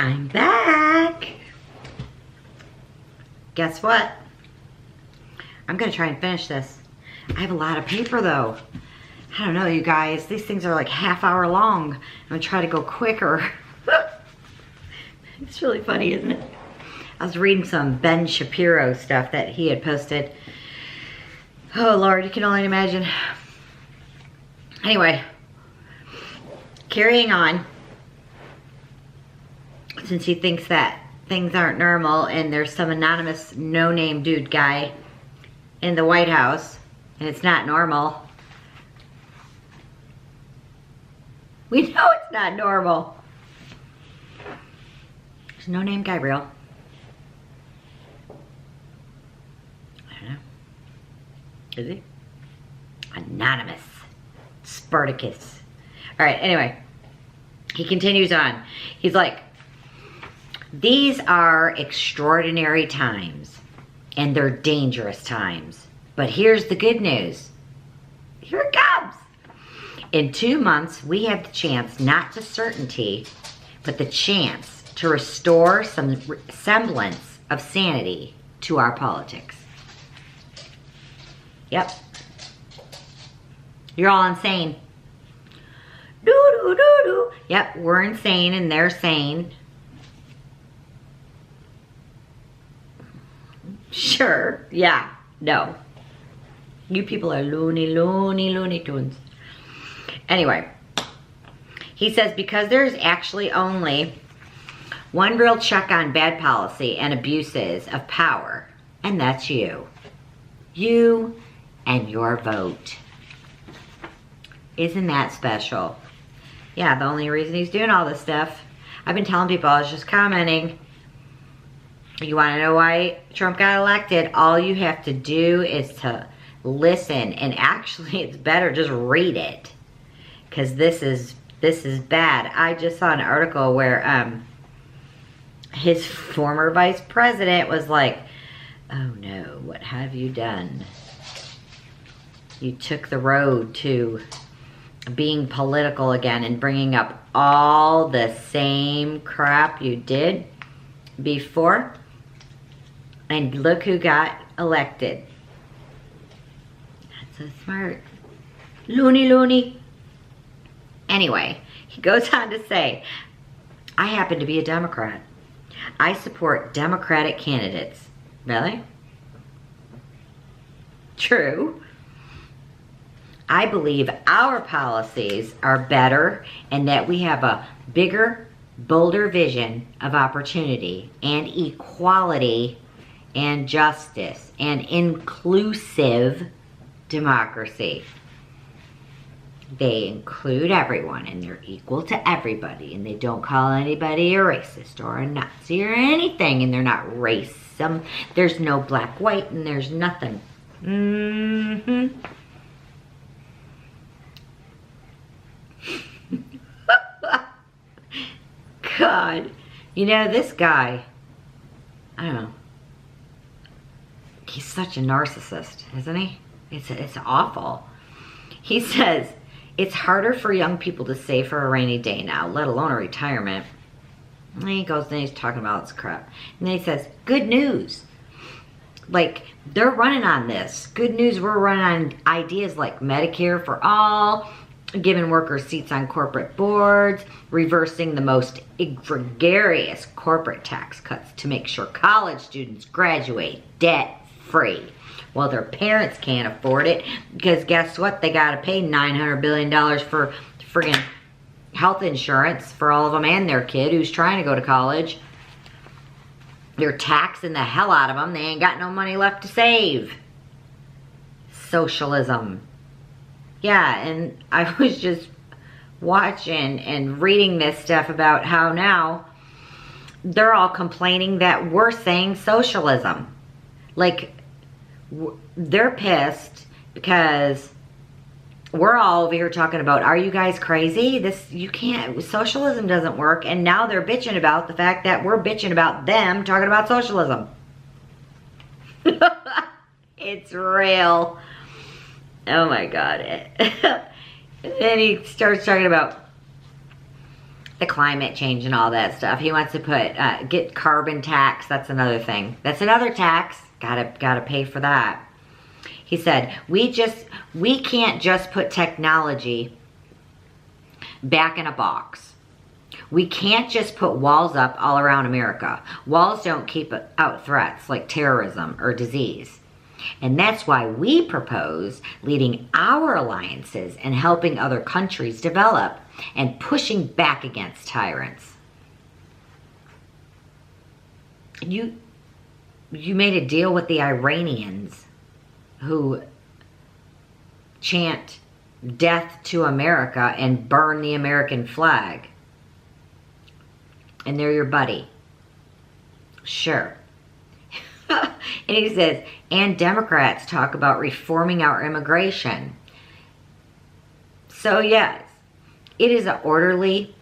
I'm back. Guess what? I'm gonna try and finish this. I have a lot of paper though. I don't know, you guys. These things are like half-hour long. I'm gonna try to go quicker. It's really funny, isn't it? I was reading some Ben Shapiro stuff that he had posted. Oh Lord, you can only imagine. Anyway, carrying on. Since he thinks that things aren't normal and there's some anonymous no-name dude guy in the White House and it's not normal. We know it's not normal. There's no name Gabriel. I don't know. Is he? Anonymous. Spartacus. Alright, anyway. He continues on. He's like, these are extraordinary times, and they're dangerous times. But here's the good news. Here it comes. In 2 months, we have the chance, not to certainty, but the chance to restore some semblance of sanity to our politics. Yep. You're all insane. Doo-doo-doo-doo. Yep, we're insane and they're sane. Sure, yeah, no. You people are loony, loony, loony tunes. Anyway, he says because there's actually only one real check on bad policy and abuses of power, and that's you. You and your vote. Isn't that special? Yeah, the only reason he's doing all this stuff, I've been telling people, I was just commenting, you want to know why Trump got elected? All you have to do is to listen, and actually it's better just read it, because this is bad. I just saw an article where his former vice president was like, oh no, what have you done? You took the road to being political again and bringing up all the same crap you did before. And look who got elected. Not so smart. Loony, loony. Anyway, he goes on to say, I happen to be a Democrat. I support Democratic candidates. Really? True. I believe our policies are better and that we have a bigger, bolder vision of opportunity and equality and justice and inclusive democracy. They include everyone and they're equal to everybody and they don't call anybody a racist or a Nazi or anything, and they're not racism. There's no black, white, and there's nothing. God, you know, this guy, I don't know, he's such a narcissist, isn't he? It's awful. He says, it's harder for young people to save for a rainy day now, let alone a retirement. And he goes, then he's talking about this crap. And then he says, good news. Like, they're running on this. Good news, we're running on ideas like Medicare for all, giving workers seats on corporate boards, reversing the most egregious corporate tax cuts to make sure college students graduate debt-free. Well, their parents can't afford it because guess what? They got to pay $900 billion for friggin' health insurance for all of them and their kid who's trying to go to college. They're taxing the hell out of them. They ain't got no money left to save. Socialism. Yeah, and I was just watching and reading this stuff about how now they're all complaining that we're saying socialism. Like, they're pissed because we're all over here talking about, are you guys crazy? You can't, socialism doesn't work. And now they're bitching about the fact that we're bitching about them talking about socialism. It's real. Oh my God. And then he starts talking about the climate change and all that stuff. He wants to put, get carbon tax. That's another thing. That's another tax. Gotta pay for that. He said, we can't just put technology back in a box. We can't just put walls up all around America. Walls don't keep out threats like terrorism or disease. And that's why we propose leading our alliances and helping other countries develop and pushing back against tyrants. You made a deal with the Iranians who chant death to America and burn the American flag. And they're your buddy. Sure. And he says, and Democrats talk about reforming our immigration. So yes, it is an orderly...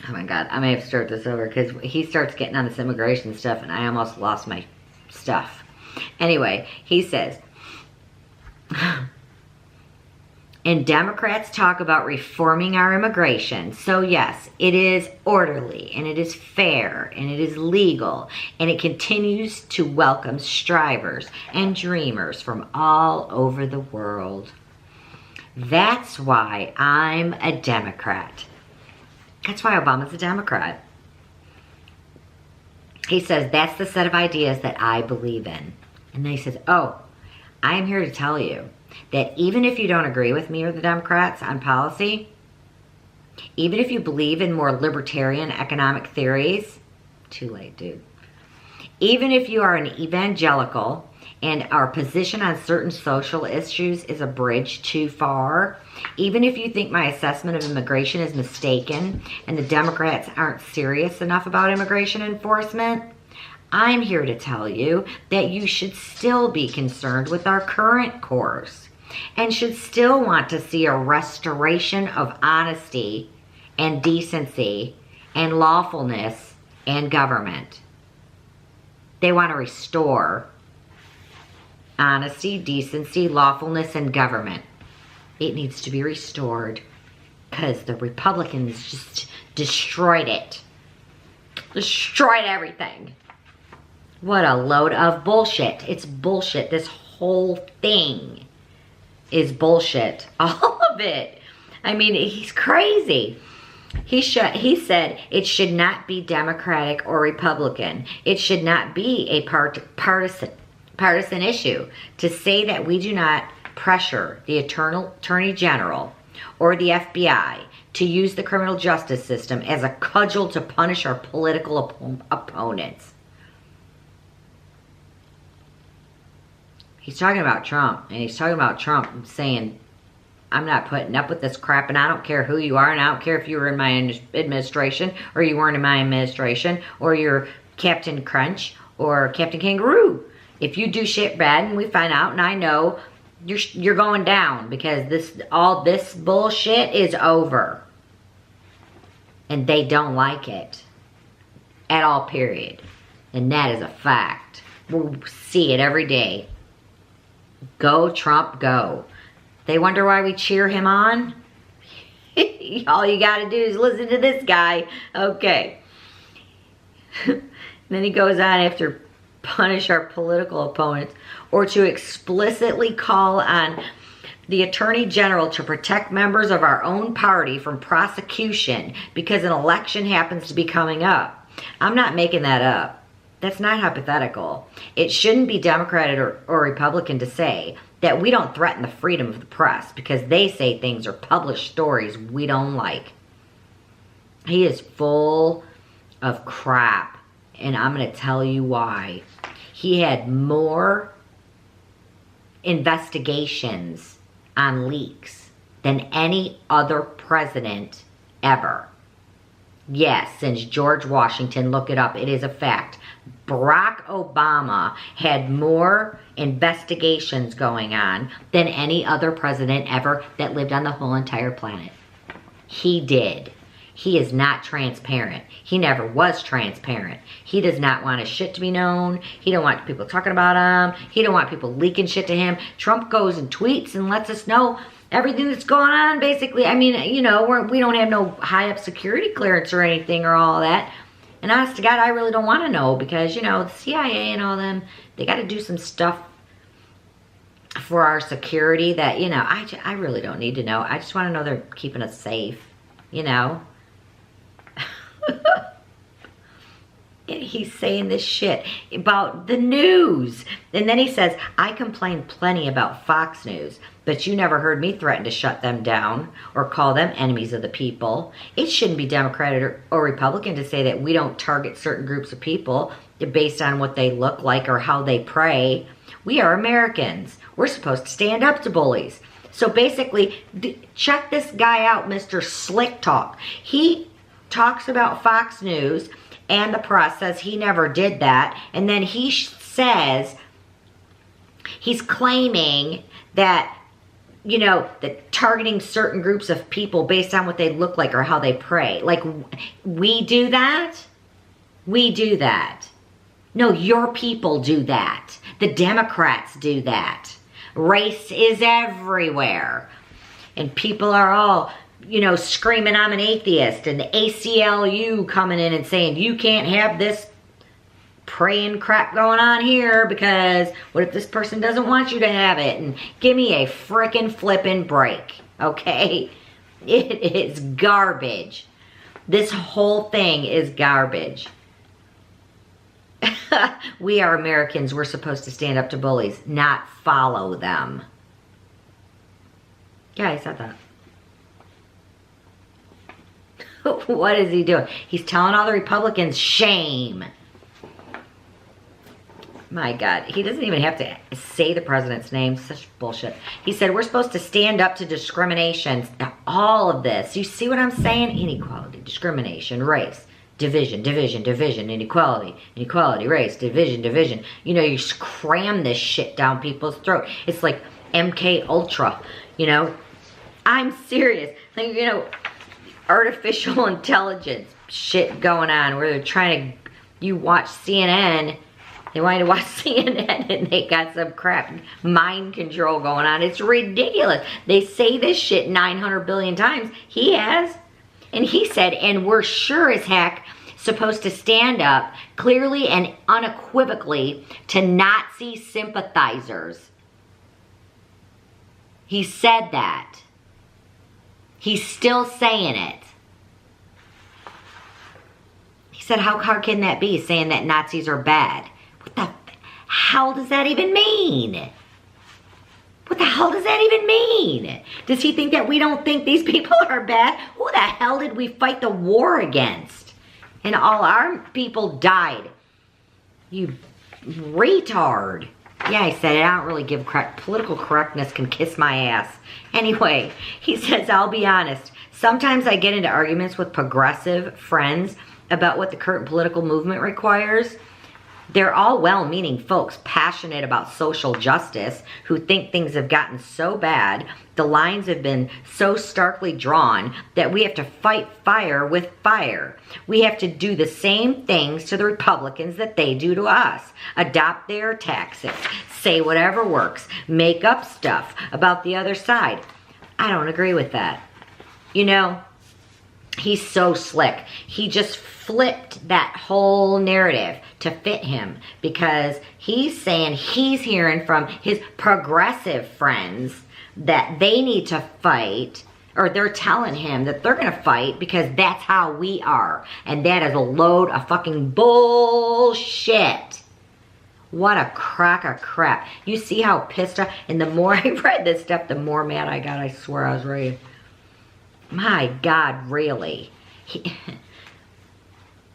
Oh my God, I may have to start this over because he starts getting on this immigration stuff and I almost lost my stuff. Anyway, he says, and Democrats talk about reforming our immigration. So yes, it is orderly and it is fair and it is legal and it continues to welcome strivers and dreamers from all over the world. That's why I'm a Democrat. That's why Obama's a Democrat. He says, that's the set of ideas that I believe in. And then he says, oh, I am here to tell you that even if you don't agree with me or the Democrats on policy, even if you believe in more libertarian economic theories, too late, dude. Even if you are an evangelical and our position on certain social issues is a bridge too far, even if you think my assessment of immigration is mistaken and the Democrats aren't serious enough about immigration enforcement, I'm here to tell you that you should still be concerned with our current course and should still want to see a restoration of honesty and decency and lawfulness and government. They want to restore honesty, decency, lawfulness, and government. It needs to be restored because the Republicans just destroyed it. Destroyed everything. What a load of bullshit. It's bullshit. This whole thing is bullshit. All of it. I mean, he's crazy. He said it should not be Democratic or Republican. It should not be a partisan issue to say that we do not pressure the Attorney General or the FBI to use the criminal justice system as a cudgel to punish our political opponents. He's talking about Trump, and he's talking about Trump saying, I'm not putting up with this crap, and I don't care who you are, and I don't care if you were in my administration, or you weren't in my administration, or you're Captain Crunch, or Captain Kangaroo. If you do shit bad, and we find out, and I know, you're going down, because all this bullshit is over. And they don't like it. At all, period. And that is a fact. We'll see it every day. Go, Trump, go. They wonder why we cheer him on? All you gotta do is listen to this guy. Okay. Then he goes on after punish our political opponents or to explicitly call on the Attorney General to protect members of our own party from prosecution because an election happens to be coming up. I'm not making that up. That's not hypothetical. It shouldn't be Democrat or Republican to say that we don't threaten the freedom of the press because they say things or publish stories we don't like. He is full of crap, and I'm going to tell you why. He had more investigations on leaks than any other president ever. Yes, since George Washington, look it up, it is a fact. Barack Obama had more investigations going on than any other president ever that lived on the whole entire planet. He did. He is not transparent. He never was transparent. He does not want his shit to be known. He don't want people talking about him. He don't want people leaking shit to him. Trump goes and tweets and lets us know everything that's going on, basically. I mean, you know, we don't have no high up security clearance or anything or all that. And honest to God, I really don't want to know because, you know, the CIA and all them, they got to do some stuff for our security that, you know, I really don't need to know. I just want to know they're keeping us safe, you know. He's saying this shit about the news. And then he says, I complain plenty about Fox News, but you never heard me threaten to shut them down or call them enemies of the people. It shouldn't be Democrat or Republican to say that we don't target certain groups of people based on what they look like or how they pray. We are Americans. We're supposed to stand up to bullies. So basically, check this guy out, Mr. Slick Talk. He talks about Fox News and the press, says he never did that. And then he says, he's claiming that, you know, that targeting certain groups of people based on what they look like or how they pray. Like, we do that? We do that. No, your people do that. The Democrats do that. Race is everywhere. And people are all, you know, screaming I'm an atheist, and the ACLU coming in and saying you can't have this praying crap going on here because what if this person doesn't want you to have it? And give me a frickin' flippin' break, okay? It is garbage. This whole thing is garbage. We are Americans. We're supposed to stand up to bullies, not follow them. Yeah, I said that. What is he doing? He's telling all the Republicans, shame. My God, he doesn't even have to say the president's name. Such bullshit. He said, we're supposed to stand up to discrimination. Now, all of this, you see what I'm saying? Inequality, discrimination, race, division, division, division, inequality, inequality, race, division, division. You know, you just cram this shit down people's throat. It's like MK Ultra, you know? I'm serious. Like, you know, artificial intelligence shit going on where they're trying to, you watch CNN, they wanted to watch CNN and they got some crap mind control going on. It's ridiculous. They say this shit 900 billion times. He has. And he said, and we're sure as heck supposed to stand up clearly and unequivocally to Nazi sympathizers. He said that. He's still saying it. He said, how hard can that be, saying that Nazis are bad? What the hell does that even mean? What the hell does that even mean? Does he think that we don't think these people are bad? Who the hell did we fight the war against? And all our people died. You retard. Yeah, I said it. I don't really give crap. Political correctness can kiss my ass. Anyway, he says, I'll be honest. Sometimes I get into arguments with progressive friends about what the current political movement requires. They're all well-meaning folks passionate about social justice who think things have gotten so bad, the lines have been so starkly drawn that we have to fight fire with fire. We have to do the same things to the Republicans that they do to us. Adopt their tactics, say whatever works, make up stuff about the other side. I don't agree with that. You know, he's so slick. He just flipped that whole narrative to fit him because he's saying he's hearing from his progressive friends that they need to fight, or they're telling him that they're going to fight because that's how we are. And that is a load of fucking bullshit. What a crock of crap. You see how pissed off, and the more I read this stuff, the more mad I got. I swear I was ready. My God, really?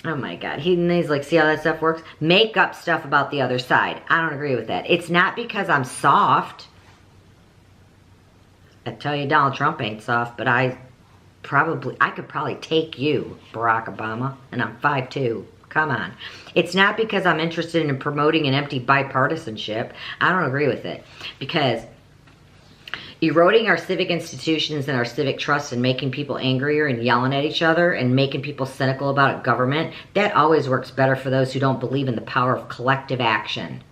Oh my God. He's like, see how that stuff works? Make up stuff about the other side. I don't agree with that. It's not because I'm soft. I tell you, Donald Trump ain't soft, but I could probably take you, Barack Obama, and I'm 5'2". Come on. It's not because I'm interested in promoting an empty bipartisanship. I don't agree with it. Because Eroding our civic institutions and our civic trust and making people angrier and yelling at each other and making people cynical about government, that always works better for those who don't believe in the power of collective action.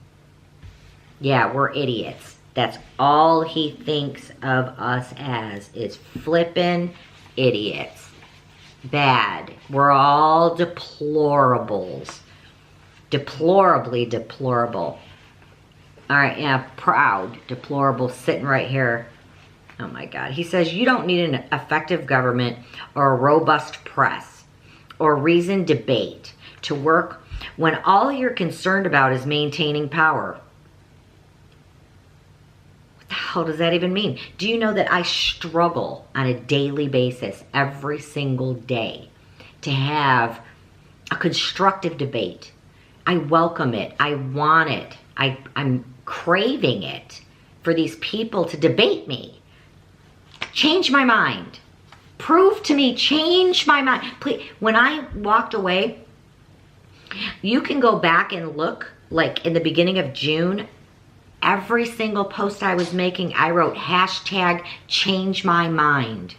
Yeah, we're idiots. That's all he thinks of us as, is flippin' idiots. Bad. We're all deplorables. Deplorably deplorable. All right, yeah, proud, deplorable, sitting right here. Oh my God. He says, you don't need an effective government or a robust press or reasoned debate to work when all you're concerned about is maintaining power. What the hell does that even mean? Do you know that I struggle on a daily basis, every single day, to have a constructive debate? I welcome it. I want it. I'm craving it for these people to debate me. Change my mind. Prove to me, change my mind. Please, when I walked away, you can go back and look, like in the beginning of June, every single post I was making, I wrote hashtag change my mind.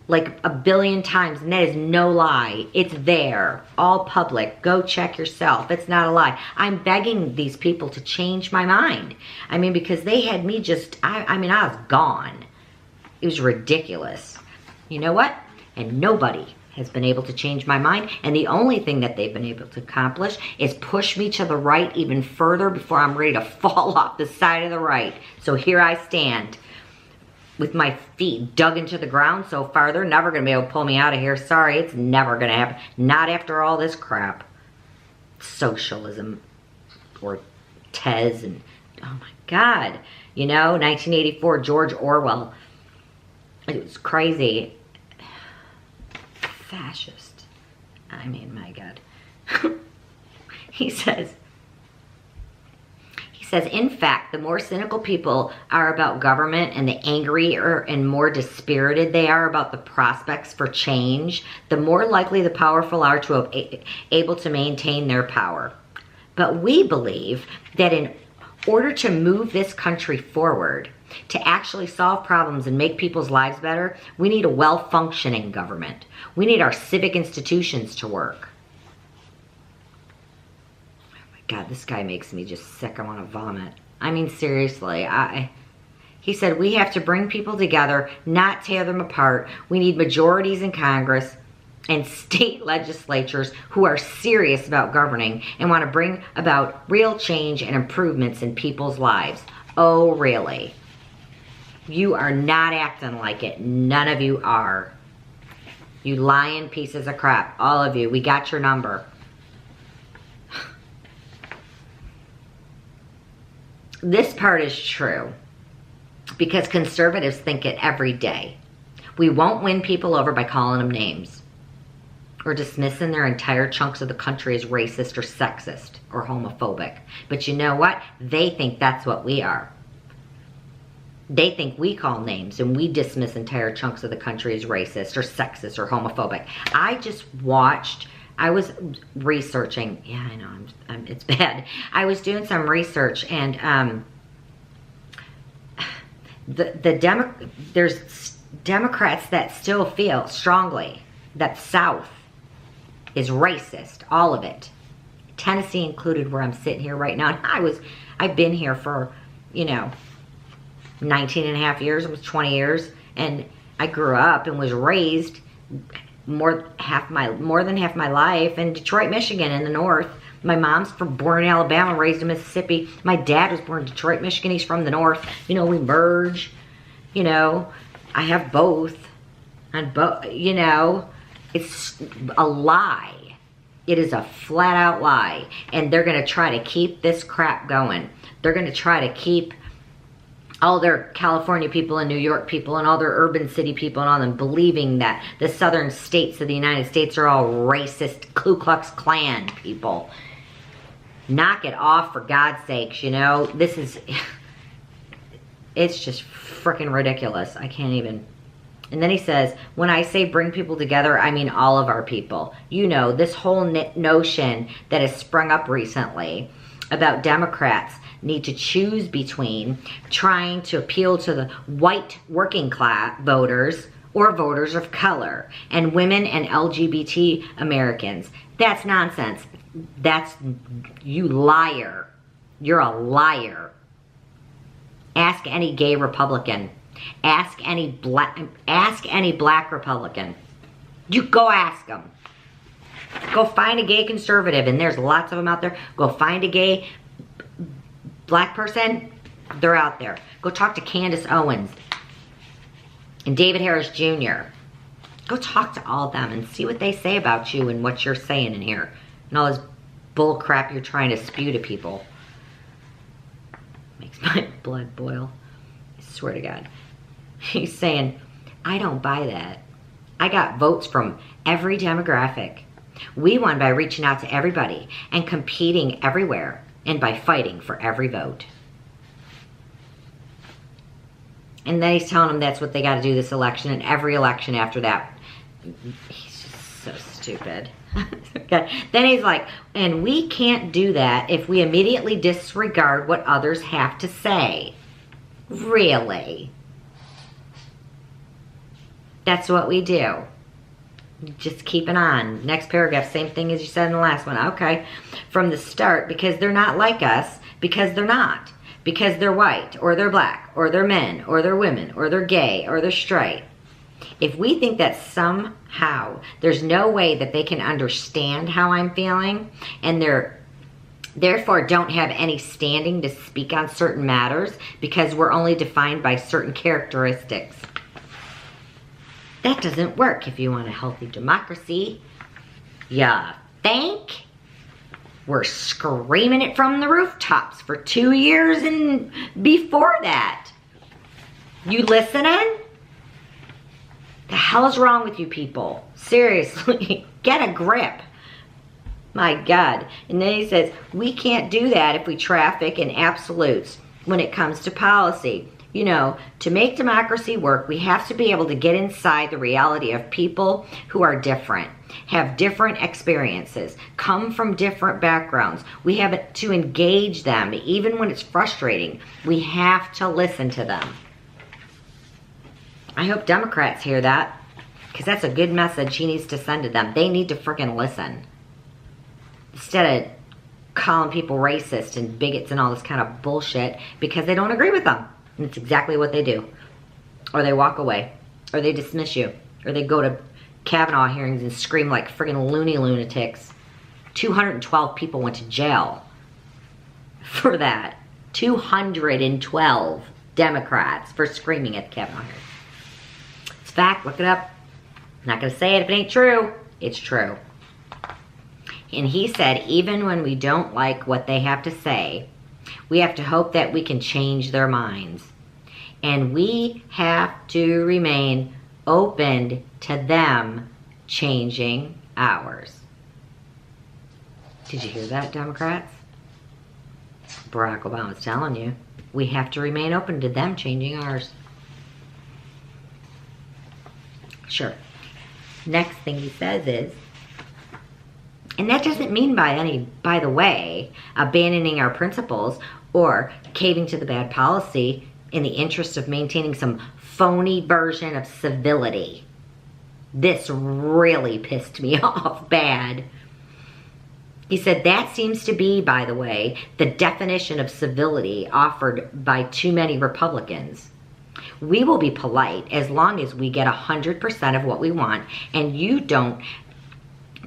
Like a billion times, and that is no lie. It's there, all public. Go check yourself. It's not a lie. I'm begging these people to change my mind. I mean, because they had me just, I mean, I was gone. It was ridiculous. You know what? And nobody has been able to change my mind. And the only thing that they've been able to accomplish is push me to the right even further before I'm ready to fall off the side of the right. So here I stand with my feet dug into the ground so far. They're never going to be able to pull me out of here. Sorry, it's never going to happen. Not after all this crap. Socialism or Tez and, oh my God. You know, 1984, George Orwell. It was crazy. Fascist. I mean, my God. He says, in fact, the more cynical people are about government and the angrier and more dispirited they are about the prospects for change, the more likely the powerful are to be able to maintain their power. But we believe that in order to move this country forward, to actually solve problems and make people's lives better, we need a well-functioning government. We need our civic institutions to work. Oh my God, this guy makes me just sick. I want to vomit. I mean, seriously. He said, we have to bring people together, not tear them apart. We need majorities in Congress and state legislatures who are serious about governing and want to bring about real change and improvements in people's lives. Oh, really? You are not acting like it. None of you are. You lying pieces of crap. All of you. We got your number. This part is true because conservatives think it every day. We won't win people over by calling them names or dismissing their entire chunks of the country as racist or sexist or homophobic. But you know what? They think that's what we are. They think we call names and we dismiss entire chunks of the country as racist or sexist or homophobic. I just watched, I was researching, yeah, I know, it's bad. I was doing some research and there's Democrats that still feel strongly that South is racist, all of it. Tennessee included, where I'm sitting here right now. And I've been here for, you know, 19 and a half years, almost 20 years, and I grew up and was raised more than half my life in Detroit, Michigan, in the north. My mom's born in Alabama, raised in Mississippi. My dad was born in Detroit, Michigan. He's from the north. You know, we merge. You know, I have both. And you know, it's a lie. It is a flat out lie. And they're going to try to keep this crap going. They're going to try to keep all their California people and New York people and all their urban city people and all them believing that the southern states of the United States are all racist Ku Klux Klan people. Knock it off, for God's sakes, you know. This is, it's just freaking ridiculous. I can't even. And then he says, when I say bring people together, I mean all of our people. You know, this whole notion that has sprung up recently about Democrats need to choose between trying to appeal to the white working class voters or voters of color and women and LGBT Americans. That's nonsense. That's, you liar. You're a liar. Ask any gay Republican. Ask any black Republican. You go ask them. Go find a gay conservative, and there's lots of them out there. Go find a gay black person. They're out there. Go talk to Candace Owens and David Harris Jr. Go talk to all of them and see what they say about you and what you're saying in here. And all this bull crap you're trying to spew to people. Makes my blood boil. I swear to God. He's saying, I don't buy that. I got votes from every demographic. We won by reaching out to everybody and competing everywhere and by fighting for every vote. And then he's telling them that's what they got to do this election and every election after that. He's just so stupid. Okay. Then he's like, and we can't do that if we immediately disregard what others have to say. Really? That's what we do. Just keep it on. Next paragraph, same thing as you said in the last one. Okay. From the start, because they're not like us, because they're not. Because they're white, or they're black, or they're men, or they're women, or they're gay, or they're straight. If we think that somehow there's no way that they can understand how I'm feeling, and therefore don't have any standing to speak on certain matters because we're only defined by certain characteristics, that doesn't work if you want a healthy democracy. Ya think? We're screaming it from the rooftops for 2 years and before that. You listening? The hell is wrong with you people? Seriously, get a grip. My God. And then he says, we can't do that if we traffic in absolutes when it comes to policy. You know, to make democracy work, we have to be able to get inside the reality of people who are different, have different experiences, come from different backgrounds. We have to engage them, even when it's frustrating. We have to listen to them. I hope Democrats hear that, because that's a good message he needs to send to them. They need to freaking listen. Instead of calling people racist and bigots and all this kind of bullshit because they don't agree with them. And it's exactly what they do. Or they walk away. Or they dismiss you. Or they go to Kavanaugh hearings and scream like friggin' loony lunatics. 212 people went to jail for that. 212 Democrats for screaming at the Kavanaugh hearings. It's fact. Look it up. I'm not going to say it if it ain't true. It's true. And he said, even when we don't like what they have to say, we have to hope that we can change their minds. And we have to remain open to them changing ours. Did you hear that, Democrats? Barack Obama's telling you. We have to remain open to them changing ours. Sure. Next thing he says is, and that doesn't mean by the way, abandoning our principles or caving to the bad policy in the interest of maintaining some phony version of civility. This really pissed me off bad. He said that seems to be, by the way, the definition of civility offered by too many Republicans. We will be polite as long as we get 100% of what we want and you don't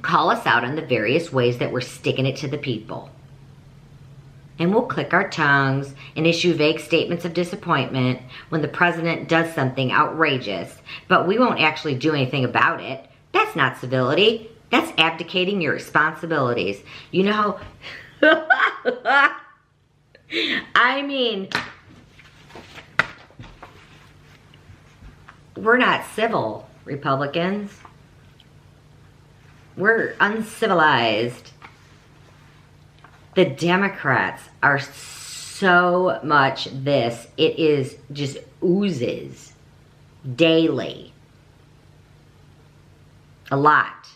call us out on the various ways that we're sticking it to the people. And we'll click our tongues and issue vague statements of disappointment when the president does something outrageous, but we won't actually do anything about it. That's not civility. That's abdicating your responsibilities. You know, I mean, we're not civil, Republicans. We're uncivilized. The Democrats are so much this. It is just oozes daily. A lot.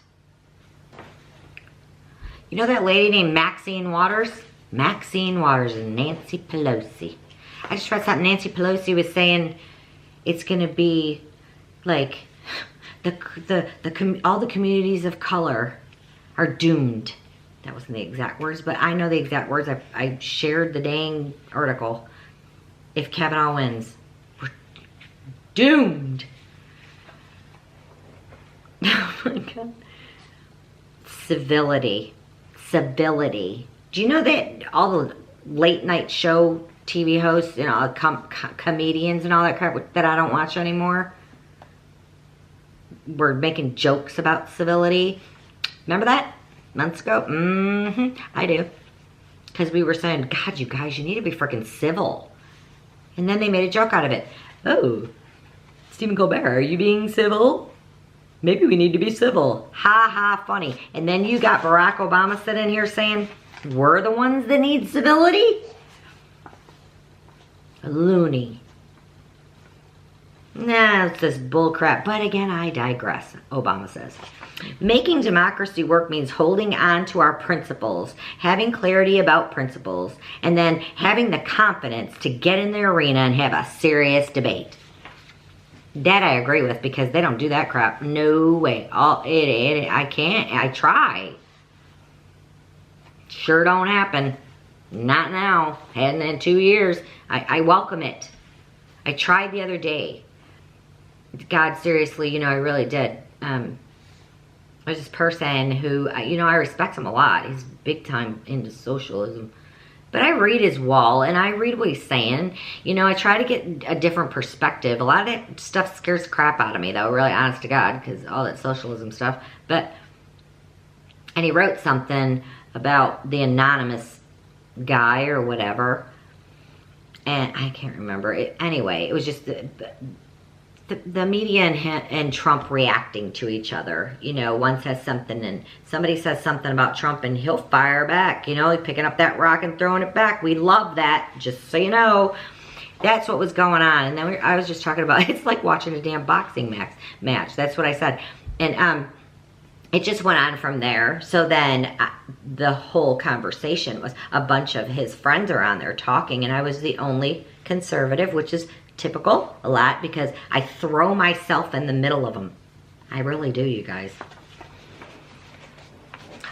You know that lady named Maxine Waters? Maxine Waters and Nancy Pelosi. I just read something Nancy Pelosi was saying it's going to be like all the communities of color are doomed. That wasn't the exact words, but I know the exact words. I shared the dang article. If Kavanaugh wins, we're doomed. Oh my God. Civility. Do you know that all the late night show TV hosts, you know, comedians and all that crap that I don't watch anymore, were making jokes about civility? Remember that? Months ago? I do. Because we were saying, God, you guys, you need to be freaking civil. And then they made a joke out of it. Oh, Stephen Colbert, are you being civil? Maybe we need to be civil. Ha ha, funny. And then you got Barack Obama sitting here saying, we're the ones that need civility? Loony. Nah, it's this bullcrap. But again, I digress, Obama says. Making democracy work means holding on to our principles, having clarity about principles, and then having the confidence to get in the arena and have a serious debate. That I agree with, because they don't do that crap. No way. I can't. I try. Sure don't happen. Not now. Hadn't in 2 years. I welcome it. I tried the other day. God, seriously, you know, I really did. There's this person who, you know, I respect him a lot. He's big time into socialism. But I read his wall, and I read what he's saying. You know, I try to get a different perspective. A lot of that stuff scares the crap out of me, though, really, honest to God, because all that socialism stuff. But, and he wrote something about the anonymous guy or whatever. And I can't remember. Anyway, it was just the media and Trump reacting to each other. You know, one says something and somebody says something about Trump and he'll fire back. You know, he's picking up that rock and throwing it back. We love that, just so you know. That's what was going on. And then I was just talking about, it's like watching a damn boxing match. That's what I said. And it just went on from there. So then the whole conversation was a bunch of his friends are on there talking, and I was the only conservative, which is typical a lot, because I throw myself in the middle of them. I really do, you guys.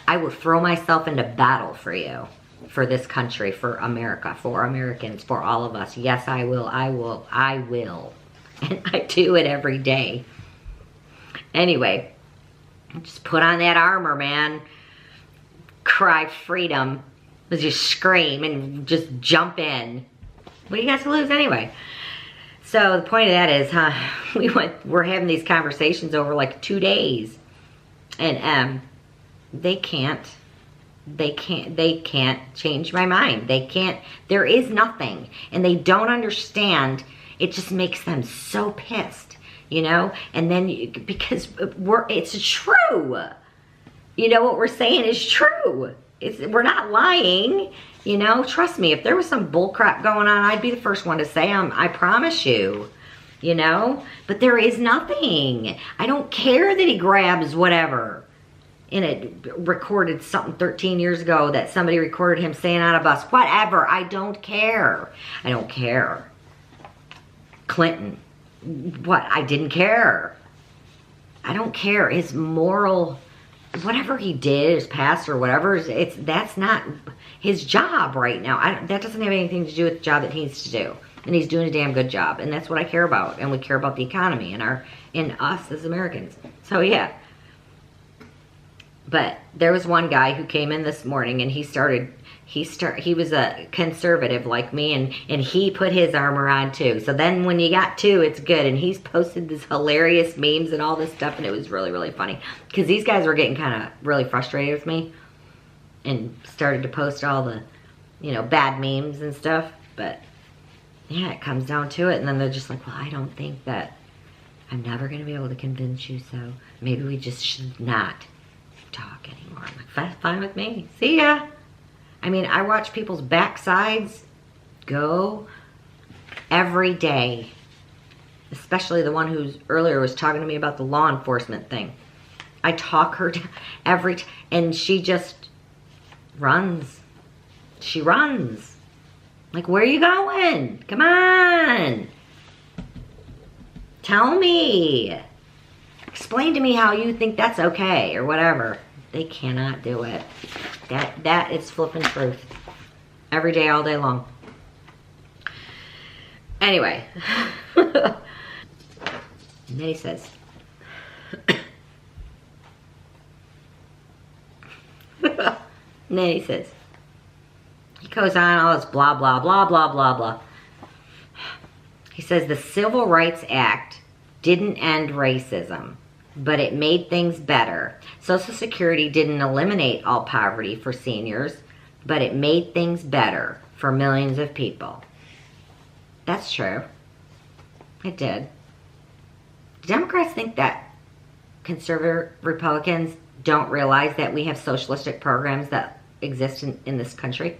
I will throw myself into battle for you, for this country, for America, for Americans, for all of us. Yes, I will. And I do it every day. Anyway, just put on that armor, man. Cry freedom. Just scream and just jump in. What do you guys lose anyway? So the point of that is, we're having these conversations over like 2 days, and they can't change my mind. They can't. There is nothing, and they don't understand. It just makes them so pissed, you know. And then because it's true, you know, what we're saying is true. We're not lying. You know, trust me, if there was some bullcrap going on, I'd be the first one to say I promise you, you know? But there is nothing. I don't care that he grabs whatever. And it recorded something 13 years ago that somebody recorded him saying on a bus. Whatever, I don't care. I don't care. Clinton, what? I didn't care. I don't care. His moral, whatever he did, his past or whatever, that's not his job right now. That doesn't have anything to do with the job that he needs to do. And he's doing a damn good job. And that's what I care about. And we care about the economy and us as Americans. So yeah. But there was one guy who came in this morning and he was a conservative like me, and he put his armor on too. So then when you got two, it's good. And he's posted this hilarious memes and all this stuff, and it was really, really funny. Because these guys were getting kind of really frustrated with me and started to post all the, you know, bad memes and stuff. But yeah, it comes down to it. And then they're just like, well, I don't think that, I'm never going to be able to convince you, so maybe we just should not talk anymore. I'm like, that's fine with me. See ya. I mean, I watch people's backsides go every day. Especially the one who's earlier was talking to me about the law enforcement thing. I talk her down and she just runs. She runs. Like, where are you going? Come on. Tell me. Explain to me how you think that's okay or whatever. They cannot do it. That is flipping truth. Every day, all day long. Anyway. And then he says, and then he says, he goes on all this blah, blah, blah, blah, blah, blah. He says the Civil Rights Act didn't end racism, but it made things better. Social Security didn't eliminate all poverty for seniors, but it made things better for millions of people. That's true. It did. Democrats think that conservative Republicans don't realize that we have socialistic programs that exist in this country.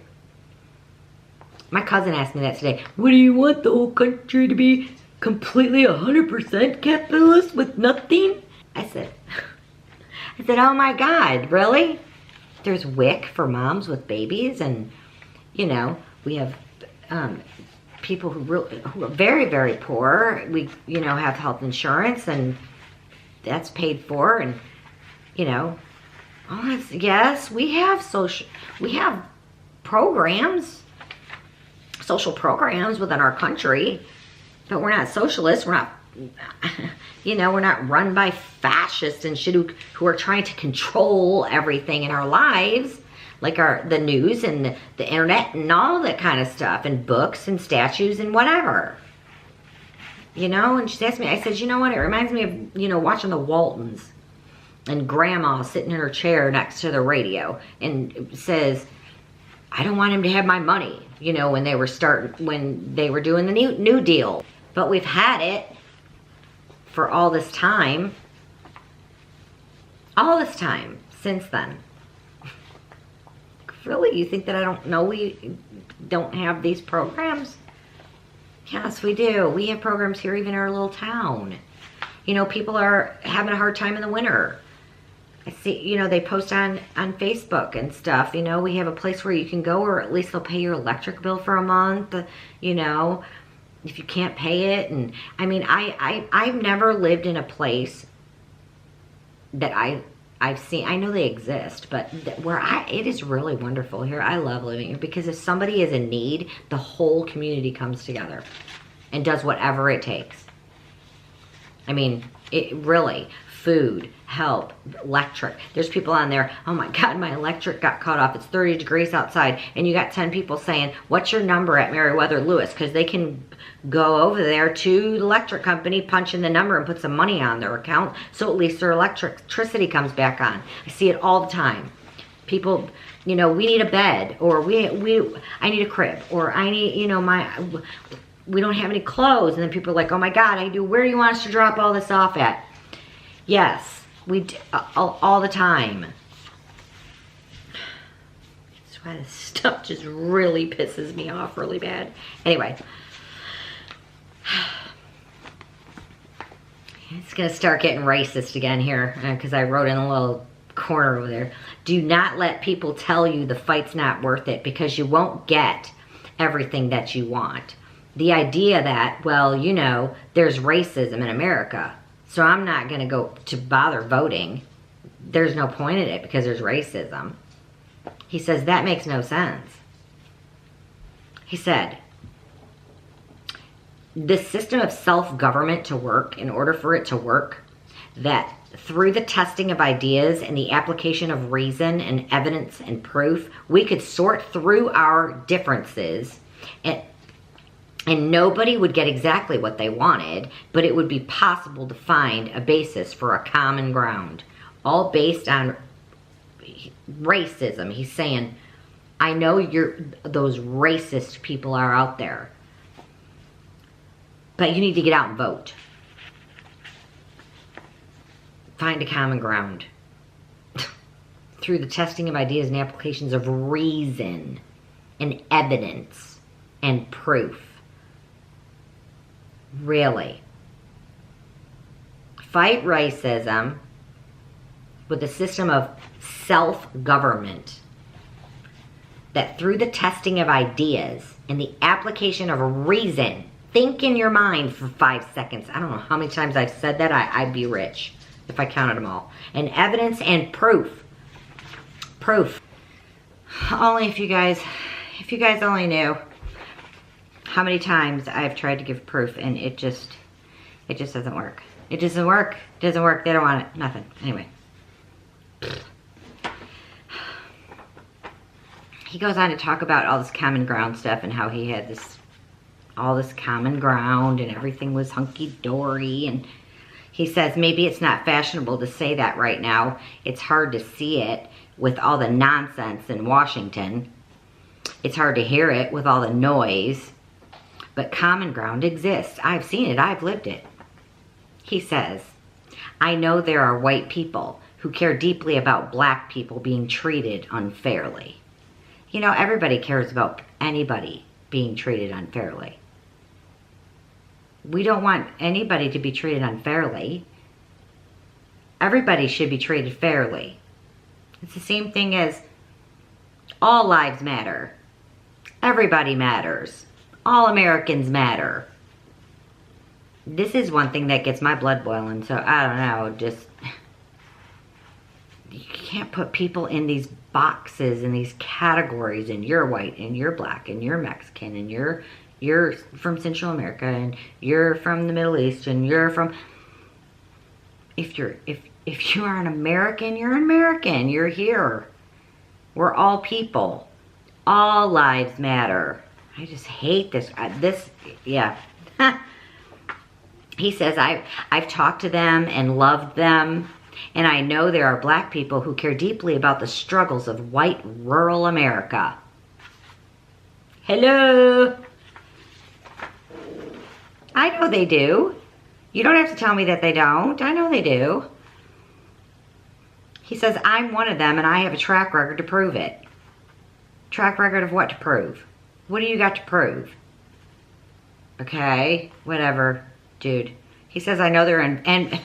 My cousin asked me that today. What do you want, the whole country to be completely 100% capitalist with nothing? I said, oh my God, really? There's WIC for moms with babies, and you know, we have people who are very, very poor. We, you know, have health insurance, and that's paid for, and you know, yes, we have programs, social programs within our country, but we're not socialists. We're not, you know, we're not run by fascists and shit who are trying to control everything in our lives, like the news and the internet and all that kind of stuff, and books and statues and whatever. You know, and she asked me, I said, you know what, it reminds me of, you know, watching the Waltons and grandma sitting in her chair next to the radio and says, I don't want him to have my money, you know, when they were doing the New Deal. But we've had it for all this time since then. Really, you think that I don't know we don't have these programs? Yes, we do. We have programs here, even in our little town. You know, people are having a hard time in the winter. I see, you know, they post on Facebook and stuff. You know, we have a place where you can go, or at least they'll pay your electric bill for a month, you know, if you can't pay it. And I mean, I've never lived in a place that I've seen. I know they exist, but it is really wonderful here. I love living here because if somebody is in need, the whole community comes together and does whatever it takes. I mean, it really, food, help, electric. There's people on there, oh my God, my electric got cut off. It's 30 degrees outside. And you got 10 people saying, what's your number at Meriwether Lewis? Because they can go over there to the electric company, punch in the number and put some money on their account. So at least their electricity comes back on. I see it all the time. People, you know, we need a bed, or I need a crib, or I need, you know, we don't have any clothes. And then people are like, oh my God, I do. Where do you want us to drop all this off at? Yes, we do, all the time. That's why this stuff just really pisses me off really bad. Anyway. It's going to start getting racist again here because I wrote in a little corner over there. Do not let people tell you the fight's not worth it because you won't get everything that you want. The idea that, well, you know, there's racism in America, so I'm not going to go to bother voting. There's no point in it because there's racism. He says that makes no sense. He said, this system of self-government to work, in order for it to work, that through the testing of ideas and the application of reason and evidence and proof, we could sort through our differences and nobody would get exactly what they wanted, but it would be possible to find a basis for a common ground, all based on racism. He's saying, I know those racist people are out there, but you need to get out and vote. Find a common ground. Through the testing of ideas and applications of reason and evidence and proof. Really. Fight racism with a system of self-government. that through the testing of ideas and the application of reason, think in your mind for 5 seconds. I don't know how many times I've said that. I'd be rich if I counted them all. And evidence and proof. Proof. Only if you guys only knew how many times I've tried to give proof and it just doesn't work. It doesn't work. It doesn't work. They don't want it. Nothing. Anyway. He goes on to talk about all this common ground stuff and how he had all this common ground and everything was hunky-dory. And he says maybe it's not fashionable to say that right now. It's hard to see it with all the nonsense in Washington. It's hard to hear it with all the noise. But common ground exists. I've seen it. I've lived it. He says, I know there are white people who care deeply about black people being treated unfairly. You know, everybody cares about anybody being treated unfairly. We don't want anybody to be treated unfairly. Everybody should be treated fairly. It's the same thing as all lives matter. Everybody matters. All Americans matter. This is one thing that gets my blood boiling, so I don't know, just... You can't put people in these boxes and these categories, and you're white and you're black and you're Mexican and you're from Central America and you're from the Middle East and you're from... If you are an American, you're an American. You're here. We're all people. All lives matter. I just hate this. Yeah. He says, I've talked to them and loved them. And I know there are black people who care deeply about the struggles of white rural America. Hello. I know they do. You don't have to tell me that they don't. I know they do. He says, I'm one of them and I have a track record to prove it. Track record of what to prove? What do you got to prove? Okay, whatever, dude. He says, I know there are, and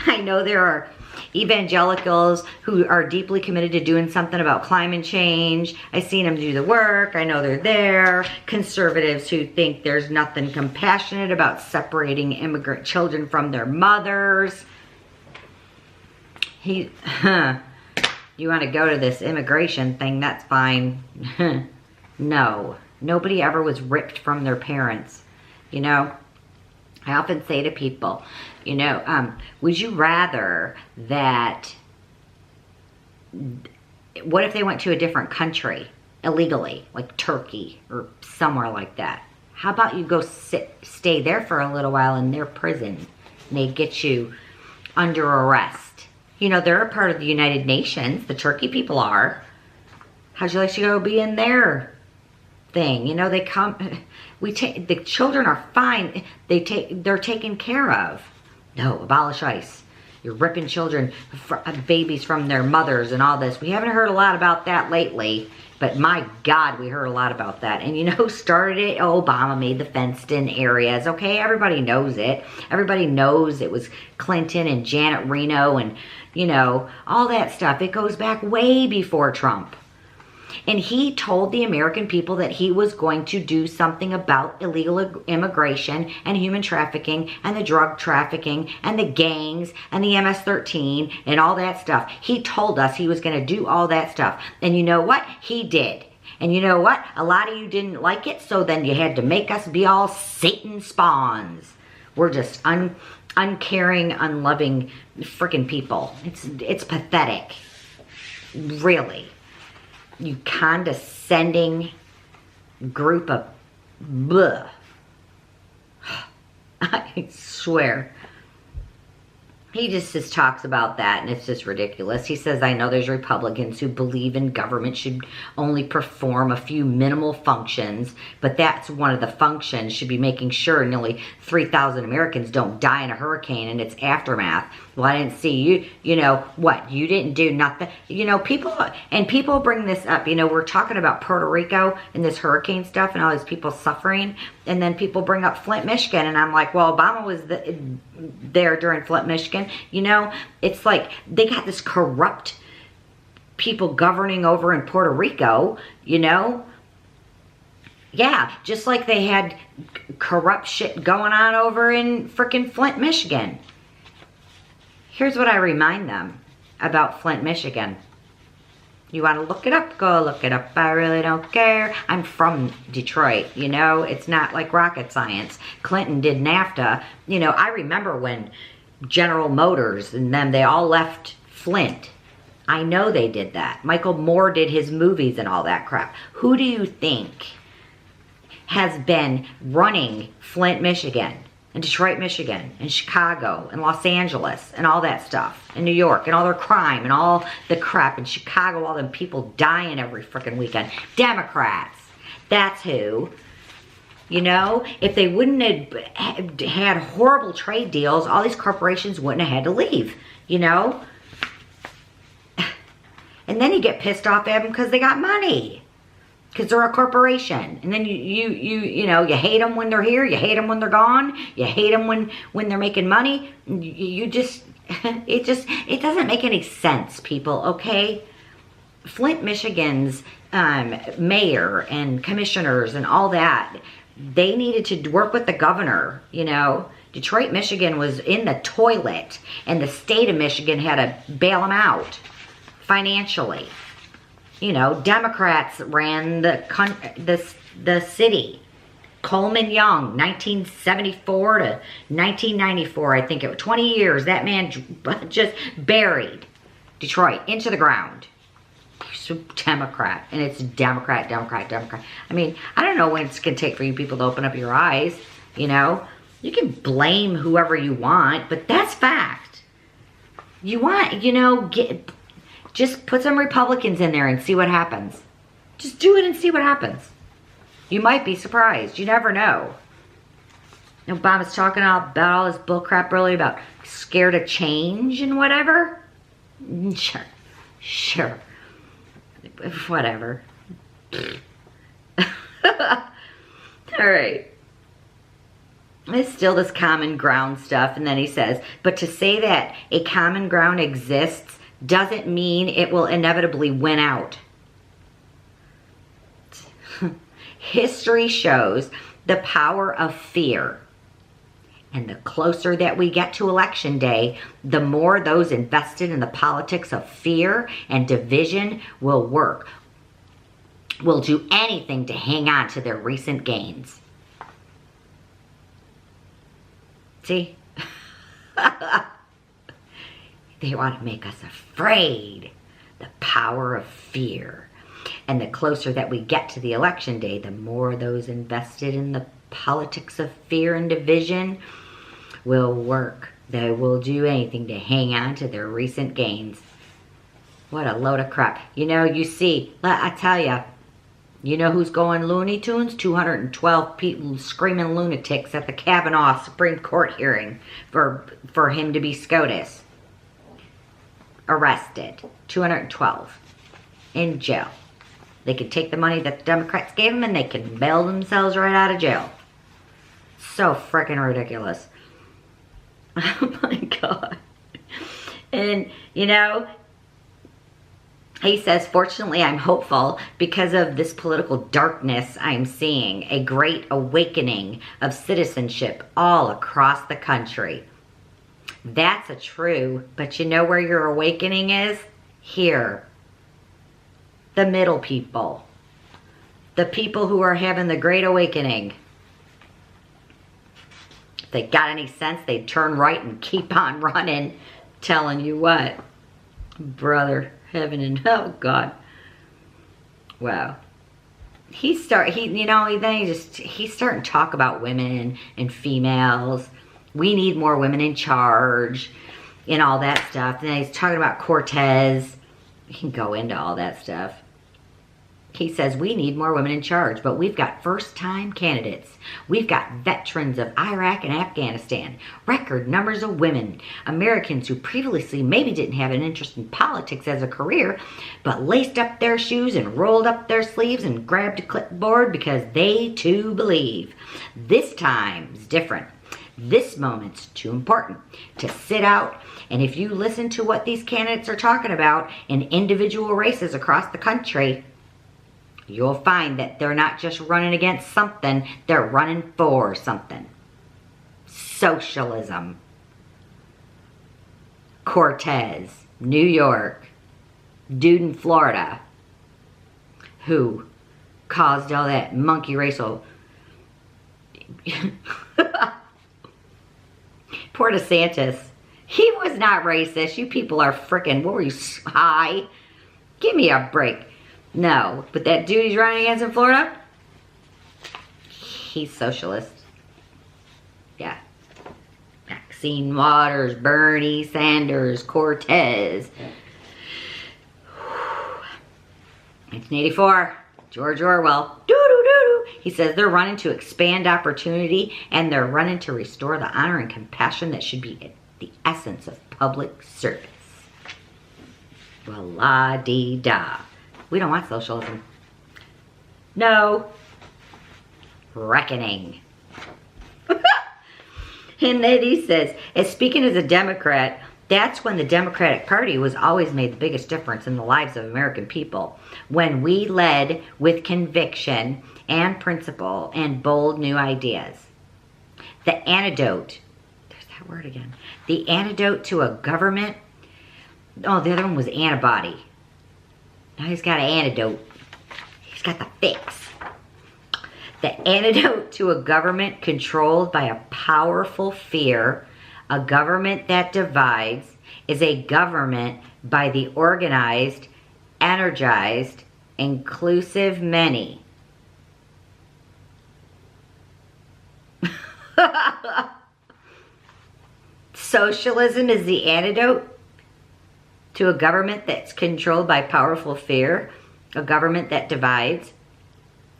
I know there are evangelicals who are deeply committed to doing something about climate change. I've seen them do the work. I know they're there. Conservatives who think there's nothing compassionate about separating immigrant children from their mothers. You want to go to this immigration thing, that's fine. No, nobody ever was ripped from their parents, you know. I often say to people, you know, would you rather that, what if they went to a different country illegally, like Turkey or somewhere like that? How about you go stay there for a little while in their prison and they get you under arrest? You know, they're a part of the United Nations, the Turkey people are. How'd you like to go be in their thing? You know, they come, the children are fine. They're taken care of. No, abolish ICE. You're ripping children, babies from their mothers and all this. We haven't heard a lot about that lately, but my God, we heard a lot about that. And you know who started it? Obama made the fenced-in areas. Okay, everybody knows it. Everybody knows it was Clinton and Janet Reno and, you know, all that stuff. It goes back way before Trump. And he told the American people that he was going to do something about illegal immigration and human trafficking and the drug trafficking and the gangs and the MS-13 and all that stuff. He told us he was going to do all that stuff. And you know what? He did. And you know what? A lot of you didn't like it, so then you had to make us be all Satan spawns. We're just uncaring, unloving freaking people. It's pathetic. Really. You condescending group of bleh. I swear. He just talks about that and it's just ridiculous. He says, I know there's Republicans who believe in government should only perform a few minimal functions, but that's one of the functions, should be making sure nearly 3,000 Americans don't die in a hurricane and its aftermath. Well, I didn't see you, you know, what? You didn't do nothing. You know, people bring this up. You know, we're talking about Puerto Rico and this hurricane stuff and all these people suffering. And then people bring up Flint, Michigan. And I'm like, well, Obama was there during Flint, Michigan. You know, it's like they got this corrupt people governing over in Puerto Rico, you know? Yeah, just like they had corrupt shit going on over in frickin' Flint, Michigan. Here's what I remind them about Flint, Michigan. You want to look it up? Go look it up. I really don't care. I'm from Detroit, you know? It's not like rocket science. Clinton did NAFTA. You know, I remember when General Motors and them, they all left Flint. I know they did that. Michael Moore did his movies and all that crap. Who do you think has been running Flint, Michigan, and Detroit, Michigan, and Chicago, and Los Angeles, and all that stuff, and New York, and all their crime, and all the crap in Chicago, all them people dying every freaking weekend? Democrats. That's who. You know, if they wouldn't have had horrible trade deals, all these corporations wouldn't have had to leave, you know? And then you get pissed off at them because they got money. Because they're a corporation. And then you know, you hate them when they're here. You hate them when they're gone. You hate them when they're making money. You just, it doesn't make any sense, people, okay? Flint, Michigan's mayor and commissioners and all that, they needed to work with the governor, you know? Detroit, Michigan was in the toilet, and the state of Michigan had to bail them out financially. You know, Democrats ran the city. Coleman Young, 1974 to 1994, I think it was 20 years. That man just buried Detroit into the ground. He's a Democrat, and it's Democrat, Democrat, Democrat. I mean, I don't know when it's going to take for you people to open up your eyes, you know. You can blame whoever you want, but that's fact. You want, you know, just put some Republicans in there and see what happens. Just do it and see what happens. You might be surprised. You never know. Obama's talking about all this bullcrap really about scared of change and whatever. Sure. Whatever. Alright. It's still this common ground stuff. And then he says, but to say that a common ground exists doesn't mean it will inevitably win out. History shows the power of fear. And the closer that we get to election day, the more those invested in the politics of fear and division will work. Will do anything to hang on to their recent gains. See? They want to make us afraid. The power of fear. And the closer that we get to the election day, the more those invested in the politics of fear and division will work. They will do anything to hang on to their recent gains. What a load of crap. You know, you see, I tell you, you know who's going Looney Tunes? 212 people screaming lunatics at the Kavanaugh Supreme Court hearing for him to be SCOTUS. Arrested. 212. In jail. They could take the money that the Democrats gave them and they can bail themselves right out of jail. So freaking ridiculous. Oh my God. And, you know, he says, fortunately, I'm hopeful because of this political darkness I'm seeing, a great awakening of citizenship all across the country. That's a true, but you know where your awakening is? Here. The middle people. The people who are having the great awakening. If they got any sense, they'd turn right and keep on running. Telling you what. Brother, heaven and, oh God. Wow. He's starting to talk about women and females. We need more women in charge and all that stuff. And then he's talking about Cortez. We can go into all that stuff. He says we need more women in charge, but we've got first-time candidates. We've got veterans of Iraq and Afghanistan, record numbers of women, Americans who previously maybe didn't have an interest in politics as a career, but laced up their shoes and rolled up their sleeves and grabbed a clipboard because they too believe. This time's different. This moment's too important to sit out. And if you listen to what these candidates are talking about in individual races across the country, you'll find that they're not just running against something, they're running for something. Socialism. Cortez, New York, dude in Florida, who caused all that monkey racial. Poor DeSantis. He was not racist. You people are freaking, what were you, high? Give me a break. No, but that dude he's running against in Florida, he's socialist. Yeah. Maxine Waters, Bernie Sanders, Cortez. 1984, George Orwell. Doo-doo-doo-doo. He says they're running to expand opportunity and they're running to restore the honor and compassion that should be the essence of public service. Well, la-dee-da. We don't want socialism. No. Reckoning. And then he says, as speaking as a Democrat, that's when the Democratic Party was always made the biggest difference in the lives of American people. When we led with conviction and principle and bold new ideas. The antidote, there's that word again. The antidote to a government, oh, the other one was antibody. Now he's got an antidote. He's got the fix. The antidote to a government controlled by a powerful fear, a government that divides, is a government by the organized, energized, inclusive many. Socialism is the antidote to a government that's controlled by powerful fear, a government that divides.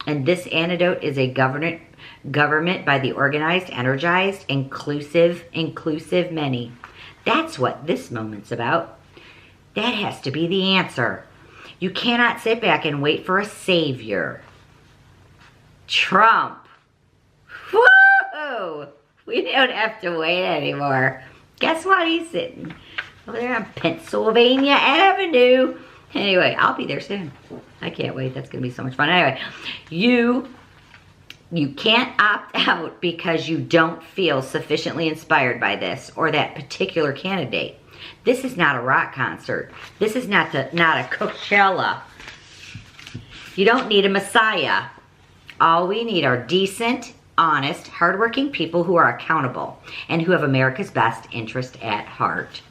And this antidote is a government by the organized, energized, inclusive many. That's what this moment's about. That has to be the answer. You cannot sit back and wait for a savior. Trump. Woo! We don't have to wait anymore. Guess what? He's sitting over there on Pennsylvania Avenue. Anyway, I'll be there soon. I can't wait. That's going to be so much fun. Anyway, you can't opt out because you don't feel sufficiently inspired by this or that particular candidate. This is not a rock concert. This is not a Coachella. You don't need a messiah. All we need are decent, honest, hardworking people who are accountable and who have America's best interest at heart.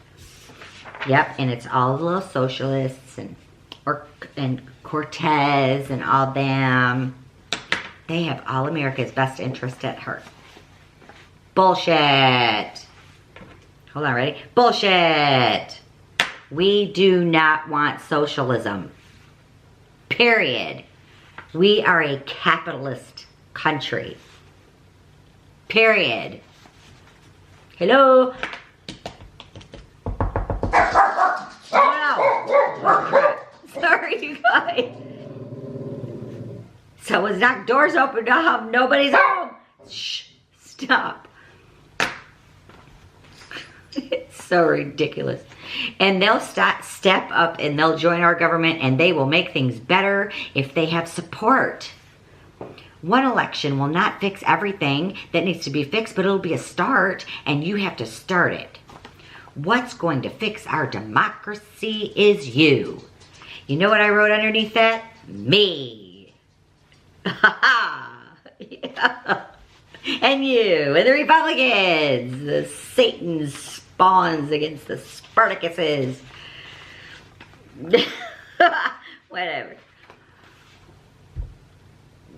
Yep, and it's all the little socialists and Cortez and all them. They have all America's best interest at heart. Bullshit. Hold on, ready? Bullshit. We do not want socialism. Period. We are a capitalist country. Period. Hello? Sorry, you guys. Someone's knocked doors open up. Nobody's home. Shh. Stop. It's so ridiculous. And they'll step up and they'll join our government and they will make things better if they have support. One election will not fix everything that needs to be fixed, but it'll be a start and you have to start it. What's going to fix our democracy is you. You know what I wrote underneath that? Me. Yeah. And you, and the Republicans, the Satan spawns against the Spartacuses. Whatever.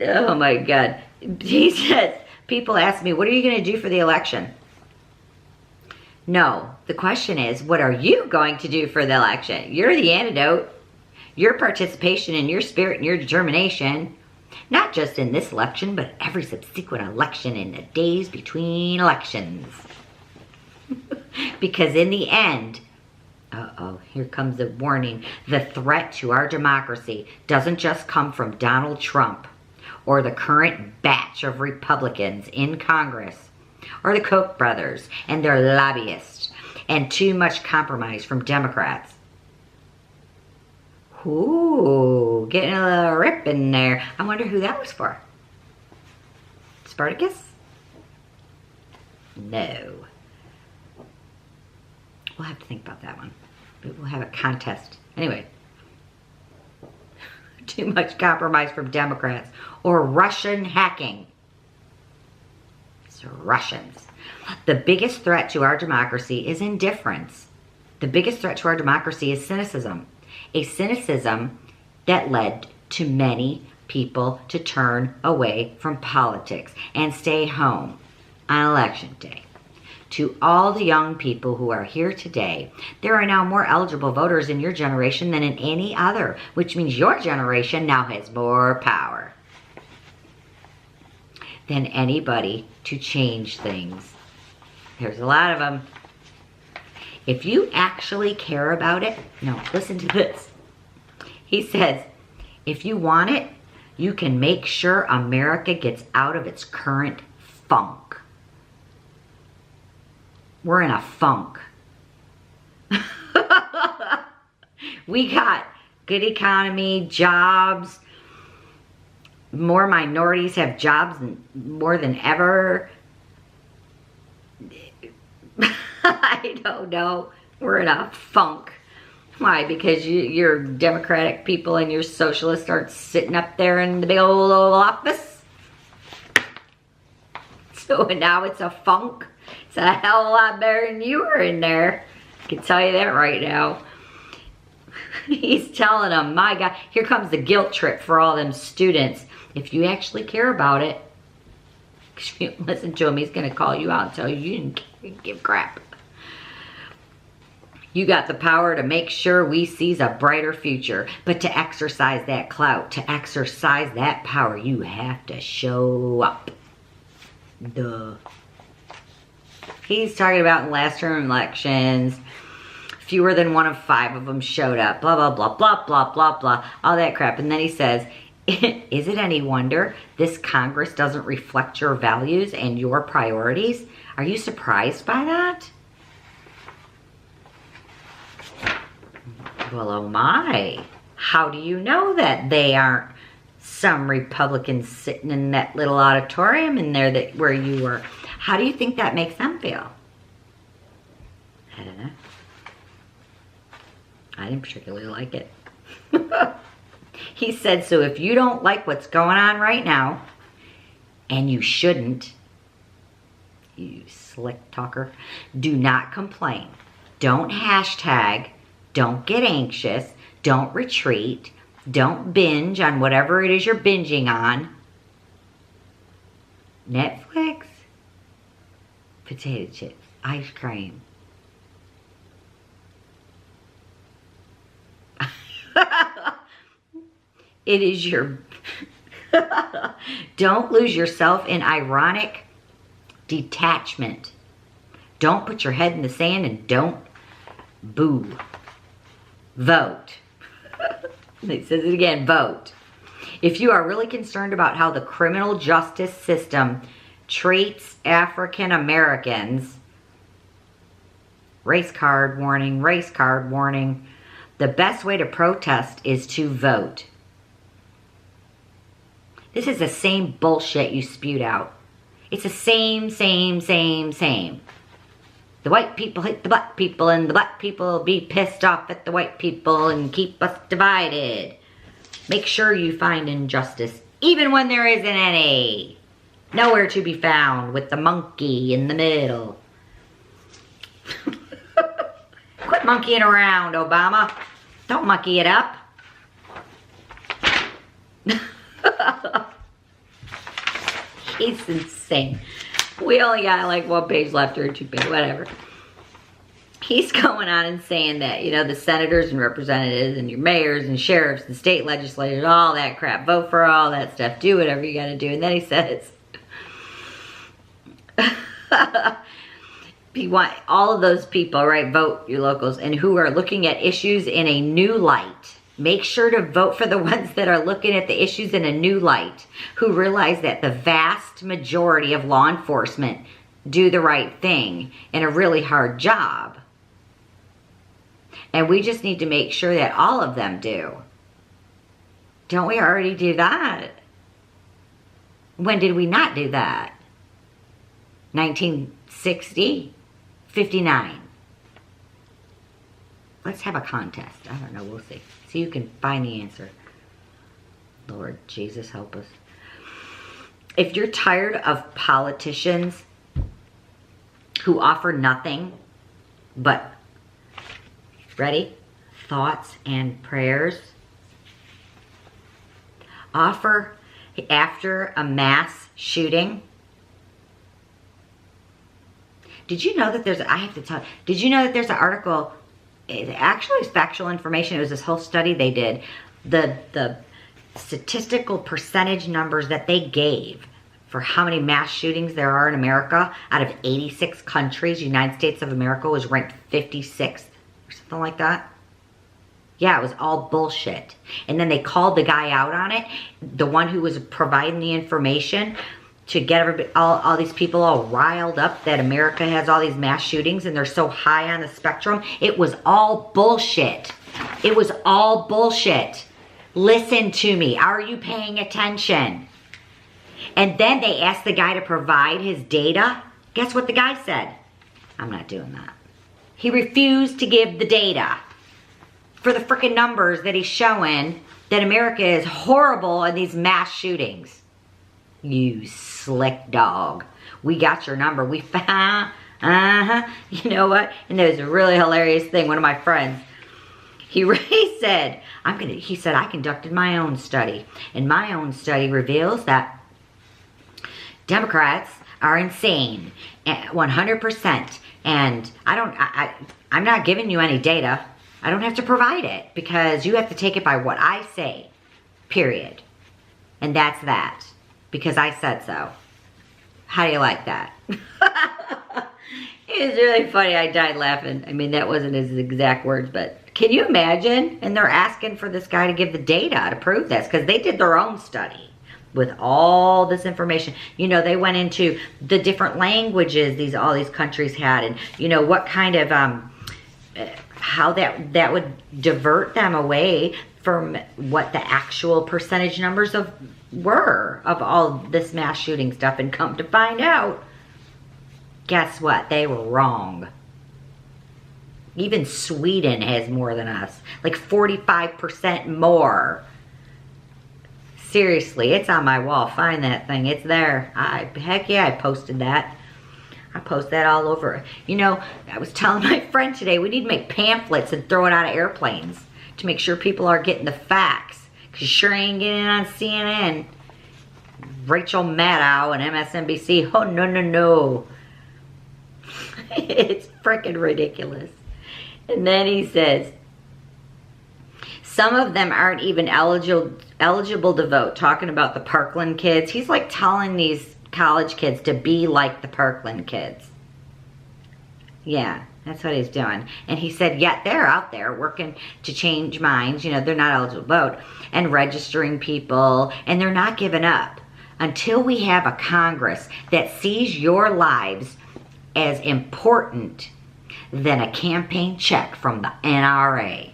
Oh my God. He says, people ask me, what are you going to do for the election? No, the question is, what are you going to do for the election? You're the antidote. Your participation and your spirit and your determination, not just in this election, but every subsequent election in the days between elections. Because in the end, here comes a warning. The threat to our democracy doesn't just come from Donald Trump or the current batch of Republicans in Congress. or the Koch brothers and their lobbyists, and too much compromise from Democrats. Ooh, getting a little rip in there. I wonder who that was for. Spartacus? No. We'll have to think about that one. Maybe we'll have a contest. Anyway. Too much compromise from Democrats. Or Russian hacking. It's Russians. The biggest threat to our democracy is indifference. The biggest threat to our democracy is cynicism. A cynicism that led to many people to turn away from politics and stay home on election day. To all the young people who are here today, there are now more eligible voters in your generation than in any other, which means your generation now has more power than anybody to change things. There's a lot of them. If you actually care about it, no, listen to this. He says, if you want it, you can make sure America gets out of its current funk. We're in a funk. We got good economy, jobs. More minorities have jobs more than ever. I don't know. We're in a funk. Why? Because your Democratic people and your socialists aren't sitting up there in the big old office. So now it's a funk. It's a hell of a lot better than you were in there. I can tell you that right now. He's telling them, my God, here comes the guilt trip for all them students. If you actually care about it, if you listen to him, he's going to call you out and tell you you didn't give crap. You got the power to make sure we sees a brighter future. But to exercise that clout, to exercise that power, you have to show up. Duh. He's talking about in last term elections, fewer than 1 of 5 of them showed up. Blah, blah, blah, blah, blah, blah, blah. All that crap. And then he says, is it any wonder this Congress doesn't reflect your values and your priorities? Are you surprised by that? Well, oh my. How do you know that they aren't some Republicans sitting in that little auditorium in there where you were? How do you think that makes them feel? I don't know. I didn't particularly like it. He said, so if you don't like what's going on right now, and you shouldn't, you slick talker, do not complain. Don't hashtag. Don't get anxious. Don't retreat. Don't binge on whatever it is you're binging on. Netflix, potato chips, ice cream. It is your... Don't lose yourself in ironic detachment. Don't put your head in the sand and don't boo. Vote. He says it again, vote. If you are really concerned about how the criminal justice system treats African Americans, race card warning, race card warning, the best way to protest is to vote. This is the same bullshit you spewed out. It's the same. The white people hate the black people, and the black people be pissed off at the white people and keep us divided. Make sure you find injustice, even when there isn't any. Nowhere to be found with the monkey in the middle. Quit monkeying around, Obama. Don't monkey it up. He's insane. We only got like 1 page left or 2 pages, whatever. He's going on and saying that, you know, the senators and representatives and your mayors and sheriffs and state legislators, all that crap, vote for all that stuff, do whatever you gotta do. And then he says, you want all of those people, right, vote your locals, and who are looking at issues in a new light. Make sure to vote for the ones that are looking at the issues in a new light, who realize that the vast majority of law enforcement do the right thing in a really hard job. And we just need to make sure that all of them do. Don't we already do that? When did we not do that? 1960? 59. Let's have a contest. I don't know. We'll see. So you can find the answer. Lord Jesus, help us. If you're tired of politicians who offer nothing but, ready? Thoughts and prayers. Offer after a mass shooting. Did you know that there's, I have to tell you, did you know that there's an article, it actually is factual information, it was this whole study they did, the statistical percentage numbers that they gave for how many mass shootings there are in America out of 86 countries. United States of America was ranked 56th or something like that. Yeah, it was all bullshit. And then they called the guy out on it, the one who was providing the information, to get everybody, all these people all riled up that America has all these mass shootings and they're so high on the spectrum. It was all bullshit. It was all bullshit. Listen to me. Are you paying attention? And then they asked the guy to provide his data. Guess what the guy said? I'm not doing that. He refused to give the data for the freaking numbers that he's showing that America is horrible in these mass shootings. You slick dog. We got your number. We found, You know what? And there was a really hilarious thing. One of my friends, he said, he said, I conducted my own study. And my own study reveals that Democrats are insane, 100%. And I'm not giving you any data. I don't have to provide it because you have to take it by what I say, period. And that's that. Because I said so. How do you like that? It was really funny. I died laughing. I mean, that wasn't his exact words, but can you imagine? And they're asking for this guy to give the data to prove this because they did their own study with all this information. You know, they went into the different languages all these countries had, and you know what kind of how that would divert them away from what the actual percentage numbers were of all this mass shooting stuff. And come to find out, guess what? They were wrong. Even Sweden has more than us. Like 45% more. Seriously, it's on my wall. Find that thing. It's there. Heck yeah, I posted that. I post that all over. You know, I was telling my friend today, we need to make pamphlets and throw it out of airplanes to make sure people are getting the facts. Because sure ain't getting on CNN. Rachel Maddow and MSNBC. Oh, no, no, no. It's freaking ridiculous. And then he says, some of them aren't even eligible to vote. Talking about the Parkland kids. He's like telling these college kids to be like the Parkland kids. Yeah, that's what he's doing. And he said, yet they're out there working to change minds. You know, they're not eligible to vote. And registering people. And they're not giving up. Until we have a Congress that sees your lives as important than a campaign check from the NRA.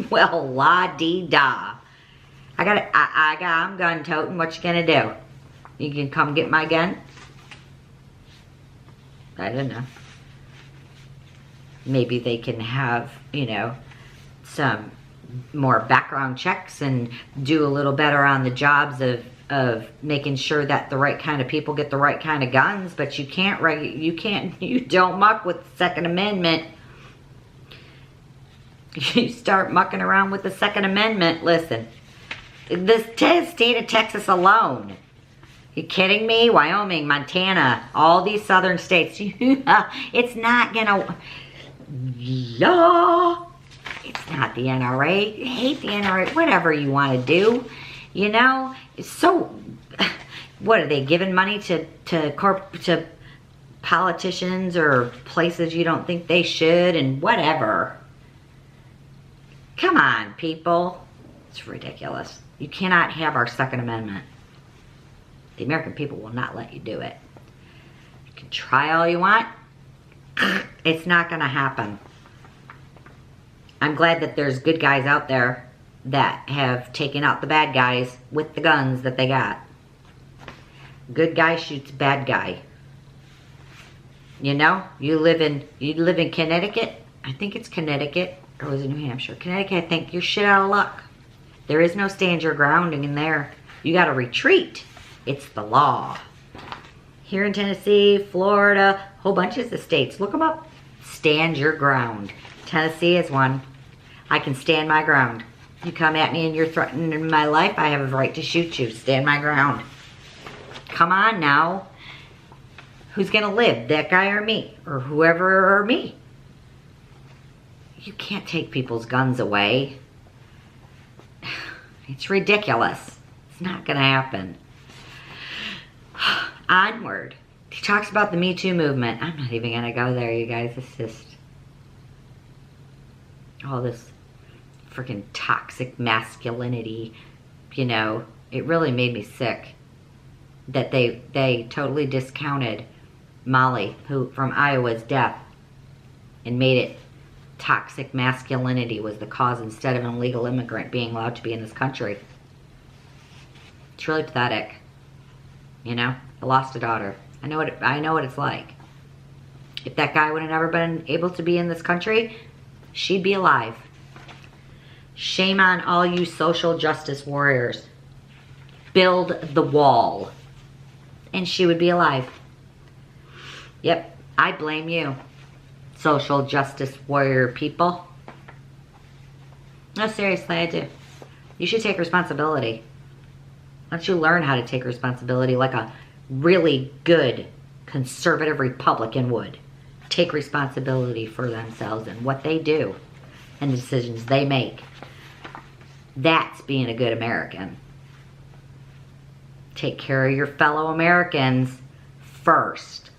Well, la-dee-da. I'm gun toting. What you gonna do? You can come get my gun? I don't know. Maybe they can have, you know, some more background checks and do a little better on the jobs of making sure that the right kind of people get the right kind of guns. But you don't muck with the Second Amendment. You start mucking around with the Second Amendment. Listen, the state of Texas alone. You kidding me? Wyoming, Montana, all these southern states. It's not gonna. Yeah. It's not the NRA. You hate the NRA. Whatever you want to do, you know. So, what are they giving money to politicians or places you don't think they should, and whatever. Come on, people. It's ridiculous. You cannot have our Second Amendment. The American people will not let you do it. can try all you want. It's not gonna happen. I'm glad that there's good guys out there that have taken out the bad guys with the guns that they got. Good guy shoots bad guy. You know, you live in Connecticut. I think it's Connecticut, or was it New Hampshire? Connecticut, I think. You're shit out of luck. There is no stand your grounding in there. You gotta retreat. It's the law. Here in Tennessee, Florida, whole bunches of states. Look them up. Stand your ground. Tennessee is one. I can stand my ground. You come at me and you're threatening my life, I have a right to shoot you. Stand my ground. Come on now. Who's gonna live? That guy or me? Or whoever or me? You can't take people's guns away. It's ridiculous. It's not gonna happen. Onward. He talks about the Me Too movement. I'm not even gonna go there, you guys. It's just all this freaking toxic masculinity. You know, it really made me sick that they totally discounted Molly, who from Iowa's death, and made it toxic masculinity was the cause instead of an illegal immigrant being allowed to be in this country. It's really pathetic. You know, I lost a daughter. I know what it's like. If that guy would have never been able to be in this country, she'd be alive. Shame on all you social justice warriors. Build the wall. And she would be alive. Yep, I blame you, social justice warrior people. No, seriously, I do. You should take responsibility. Why don't you learn how to take responsibility like a really good conservative Republican would? Take responsibility for themselves and what they do and the decisions they make. That's being a good American. Take care of your fellow Americans first.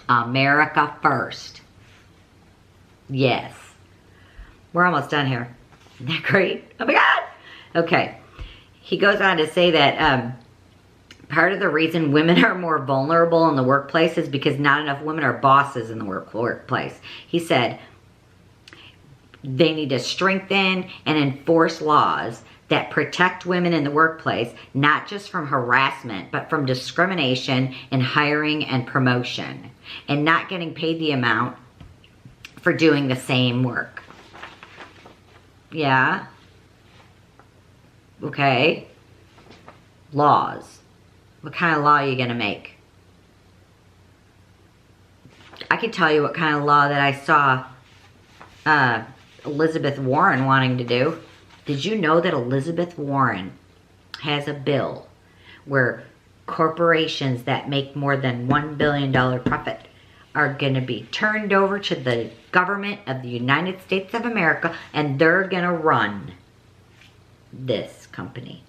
America first. Yes. We're almost done here. Isn't that great? Oh my God. Okay. He goes on to say that part of the reason women are more vulnerable in the workplace is because not enough women are bosses in the workplace. He said they need to strengthen and enforce laws that protect women in the workplace, not just from harassment, but from discrimination in hiring and promotion, and not getting paid the amount for doing the same work. Yeah. Okay. Laws. What kind of law are you going to make? I can tell you what kind of law that I saw Elizabeth Warren wanting to do. Did you know that Elizabeth Warren has a bill where corporations that make more than $1 billion profit are going to be turned over to the government of the United States of America, and they're going to run this company?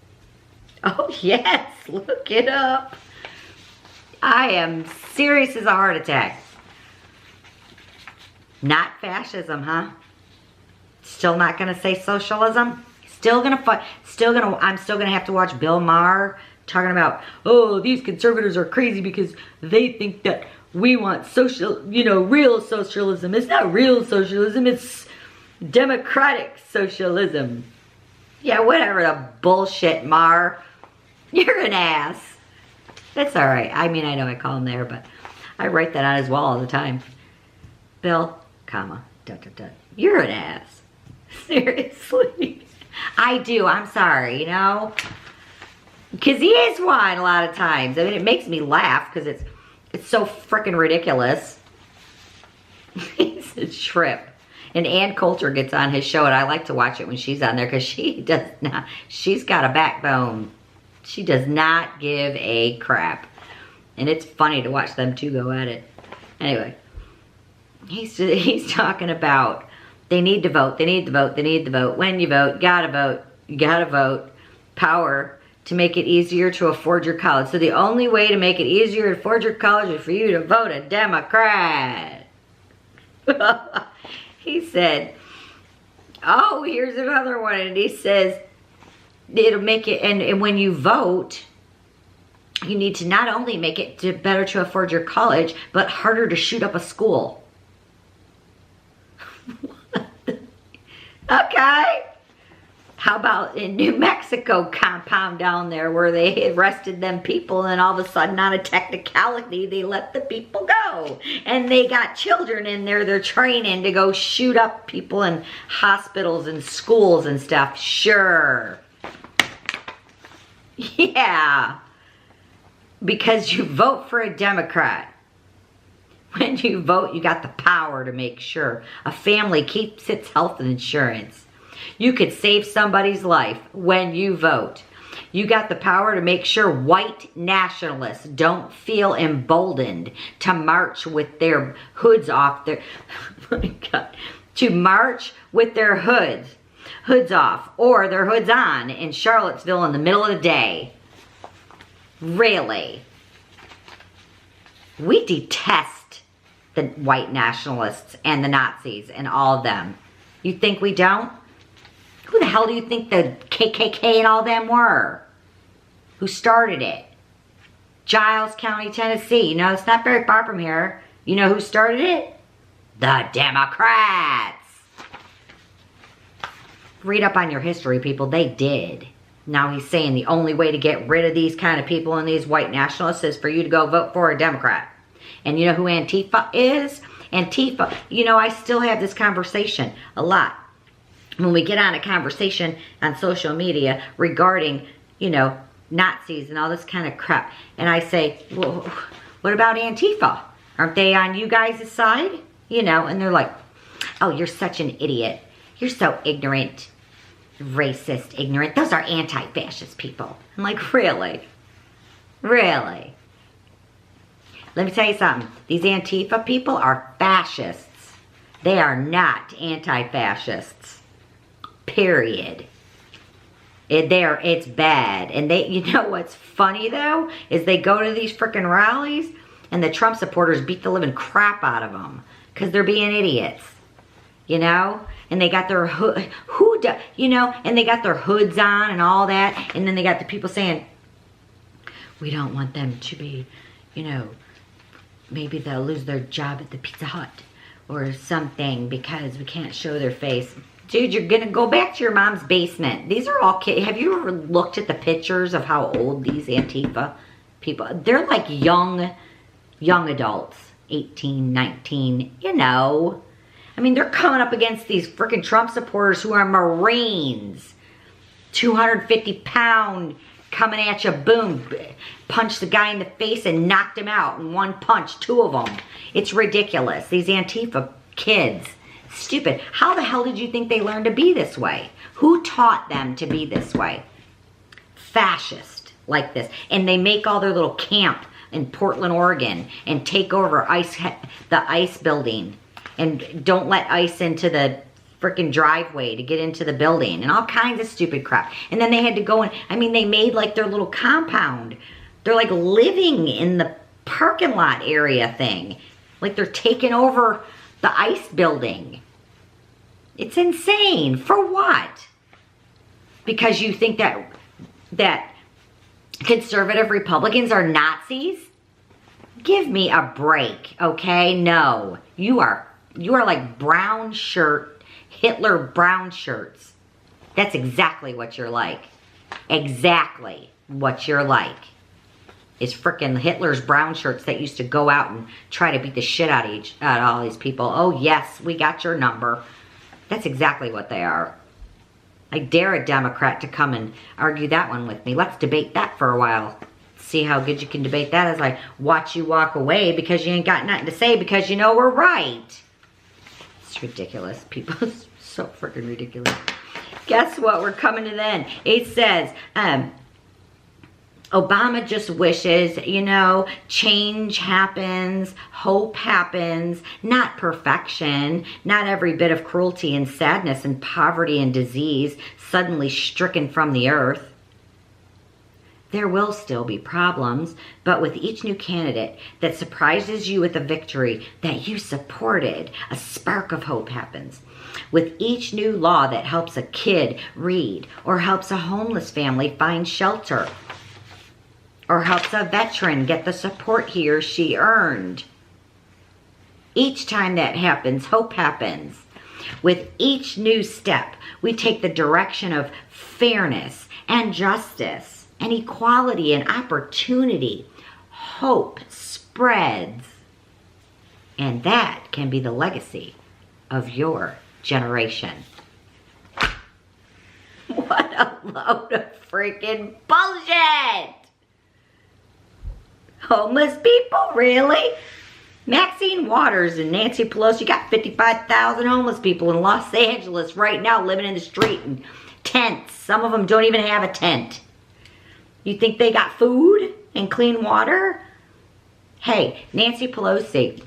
Oh, yes. Look it up. I am serious as a heart attack. Not fascism, huh? Still not going to say socialism? I'm still going to have to watch Bill Maher talking about, oh, these conservatives are crazy because they think that we want real socialism. It's not real socialism. It's democratic socialism. Yeah, whatever the bullshit, Maher. You're an ass. That's all right. I mean, I know I call him there, but I write that on his wall all the time. Bill, comma, ... You're an ass. Seriously. I do. I'm sorry, you know. Because he is one a lot of times. I mean, it makes me laugh because it's so freaking ridiculous. He's a trip. And Ann Coulter gets on his show, and I like to watch it when she's on there because she does not. She's got a backbone. She does not give a crap. And it's funny to watch them two go at it. Anyway, he's talking about they need to vote, they need to vote, they need to vote. When you vote, you gotta vote, you gotta vote. Power to make it easier to afford your college. So the only way to make it easier to afford your college is for you to vote a Democrat. He said, oh, here's another one. And he says, it'll make it, and when you vote, You need to not only make it better to afford your college, but harder to shoot up a school. Okay. How about in New Mexico compound down there where they arrested them people and all of a sudden on a technicality they let the people go. And they got children in there they're training to go shoot up people in hospitals and schools and stuff. Sure. Yeah. Because you vote for a Democrat. When you vote, you got the power to make sure a family keeps its health insurance. You could save somebody's life when you vote. You got the power to make sure white nationalists don't feel emboldened to march with their hoods off their, oh my God, to march with their hoods off or their hoods on in Charlottesville in the middle of the day. Really? We detest the white nationalists and the Nazis and all of them. You think we don't? Who the hell do you think the KKK and all them were? Who started it? Giles County, Tennessee. You know, it's not very far from here. You know who started it? The Democrats. Read up on your history, people. They did. Now he's saying the only way to get rid of these kind of people and these white nationalists is for you to go vote for a Democrat. And you know who Antifa is? Antifa, you know, I still have this conversation a lot. When we get on a conversation on social media regarding, you know, Nazis and all this kind of crap. And I say, well, what about Antifa? Aren't they on you guys' side? You know, and they're like, oh, you're such an idiot. You're so ignorant. Racist, ignorant. Those are anti-fascist people. I'm like, really? Really? Let me tell you something. These Antifa people are fascists. They are not anti-fascists. Period. It's bad. And they, you know what's funny though? Is they go to these freaking rallies and the Trump supporters beat the living crap out of them. Because they're being idiots. You know? And they got their you know, and they got their hoods on and all that. And then they got the people saying, we don't want them to be, you know, maybe they'll lose their job at the Pizza Hut or something because we can't show their face. Dude, you're gonna go back to your mom's basement. These are all kids. Have you ever looked at the pictures of how old these Antifa people, they're like young adults, 18, 19, you know. I mean, they're coming up against these freaking Trump supporters who are Marines. 250 pound coming at you, boom. Punched the guy in the face and knocked him out in one punch, 2 of them. It's ridiculous. These Antifa kids. Stupid. How the hell did you think they learned to be this way? Who taught them to be this way? Fascist like this. And they make all their little camp in Portland, Oregon and take over the ICE building. And don't let ICE into the freaking driveway to get into the building and all kinds of stupid crap. And then they had to go in, I mean, they made like their little compound. They're like living in the parking lot area thing. Like they're taking over the ICE building. It's insane. For what? Because you think that conservative Republicans are Nazis? Give me a break, okay? No. You are like brown shirt, Hitler brown shirts. That's exactly what you're like. Exactly what you're like. Is frickin' Hitler's brown shirts that used to go out and try to beat the shit out of all these people. Oh yes, we got your number. That's exactly what they are. I dare a Democrat to come and argue that one with me. Let's debate that for a while. See how good you can debate that as I watch you walk away because you ain't got nothing to say because you know we're right. It's ridiculous. People, so freaking ridiculous. Guess what? We're coming to the end. It says, Obama just wishes, you know, change happens, hope happens, not perfection, not every bit of cruelty and sadness and poverty and disease suddenly stricken from the earth. There will still be problems, but with each new candidate that surprises you with a victory that you supported, a spark of hope happens. With each new law that helps a kid read or helps a homeless family find shelter, or helps a veteran get the support he or she earned. Each time that happens, hope happens. With each new step, we take the direction of fairness and justice and equality and opportunity. Hope spreads. And that can be the legacy of your generation. What a load of freaking bullshit! Homeless people, really? Maxine Waters and Nancy Pelosi got 55,000 homeless people in Los Angeles right now living in the street in tents. Some of them don't even have a tent. You think they got food and clean water? Hey, Nancy Pelosi,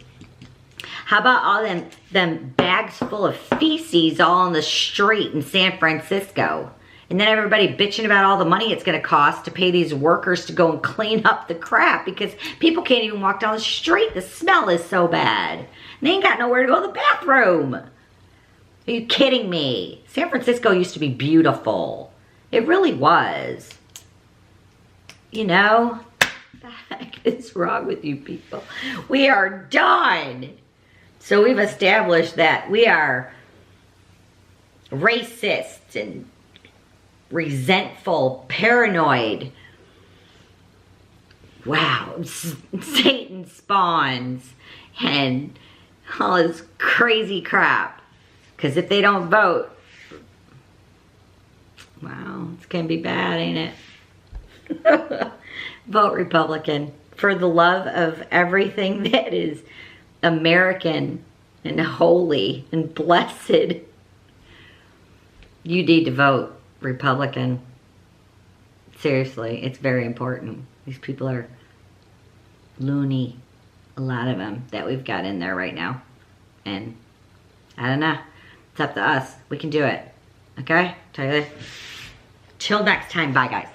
how about all them bags full of feces all on the street in San Francisco? And then everybody bitching about all the money it's going to cost to pay these workers to go and clean up the crap because people can't even walk down the street. The smell is so bad. They ain't got nowhere to go to the bathroom. Are you kidding me? San Francisco used to be beautiful. It really was. You know, what the heck is wrong with you people? We are done. So we've established that we are racist and resentful, paranoid. Wow, Satan spawns and all this crazy crap. Because if they don't vote, wow, it's gonna be bad, ain't it? Vote Republican for the love of everything that is American and holy and blessed. You need to vote Republican. Seriously, it's very important. These people are loony, a lot of them that we've got in there right now. And I don't know, it's up to us. We can do it. Okay? Tell you this. Till next time, bye guys.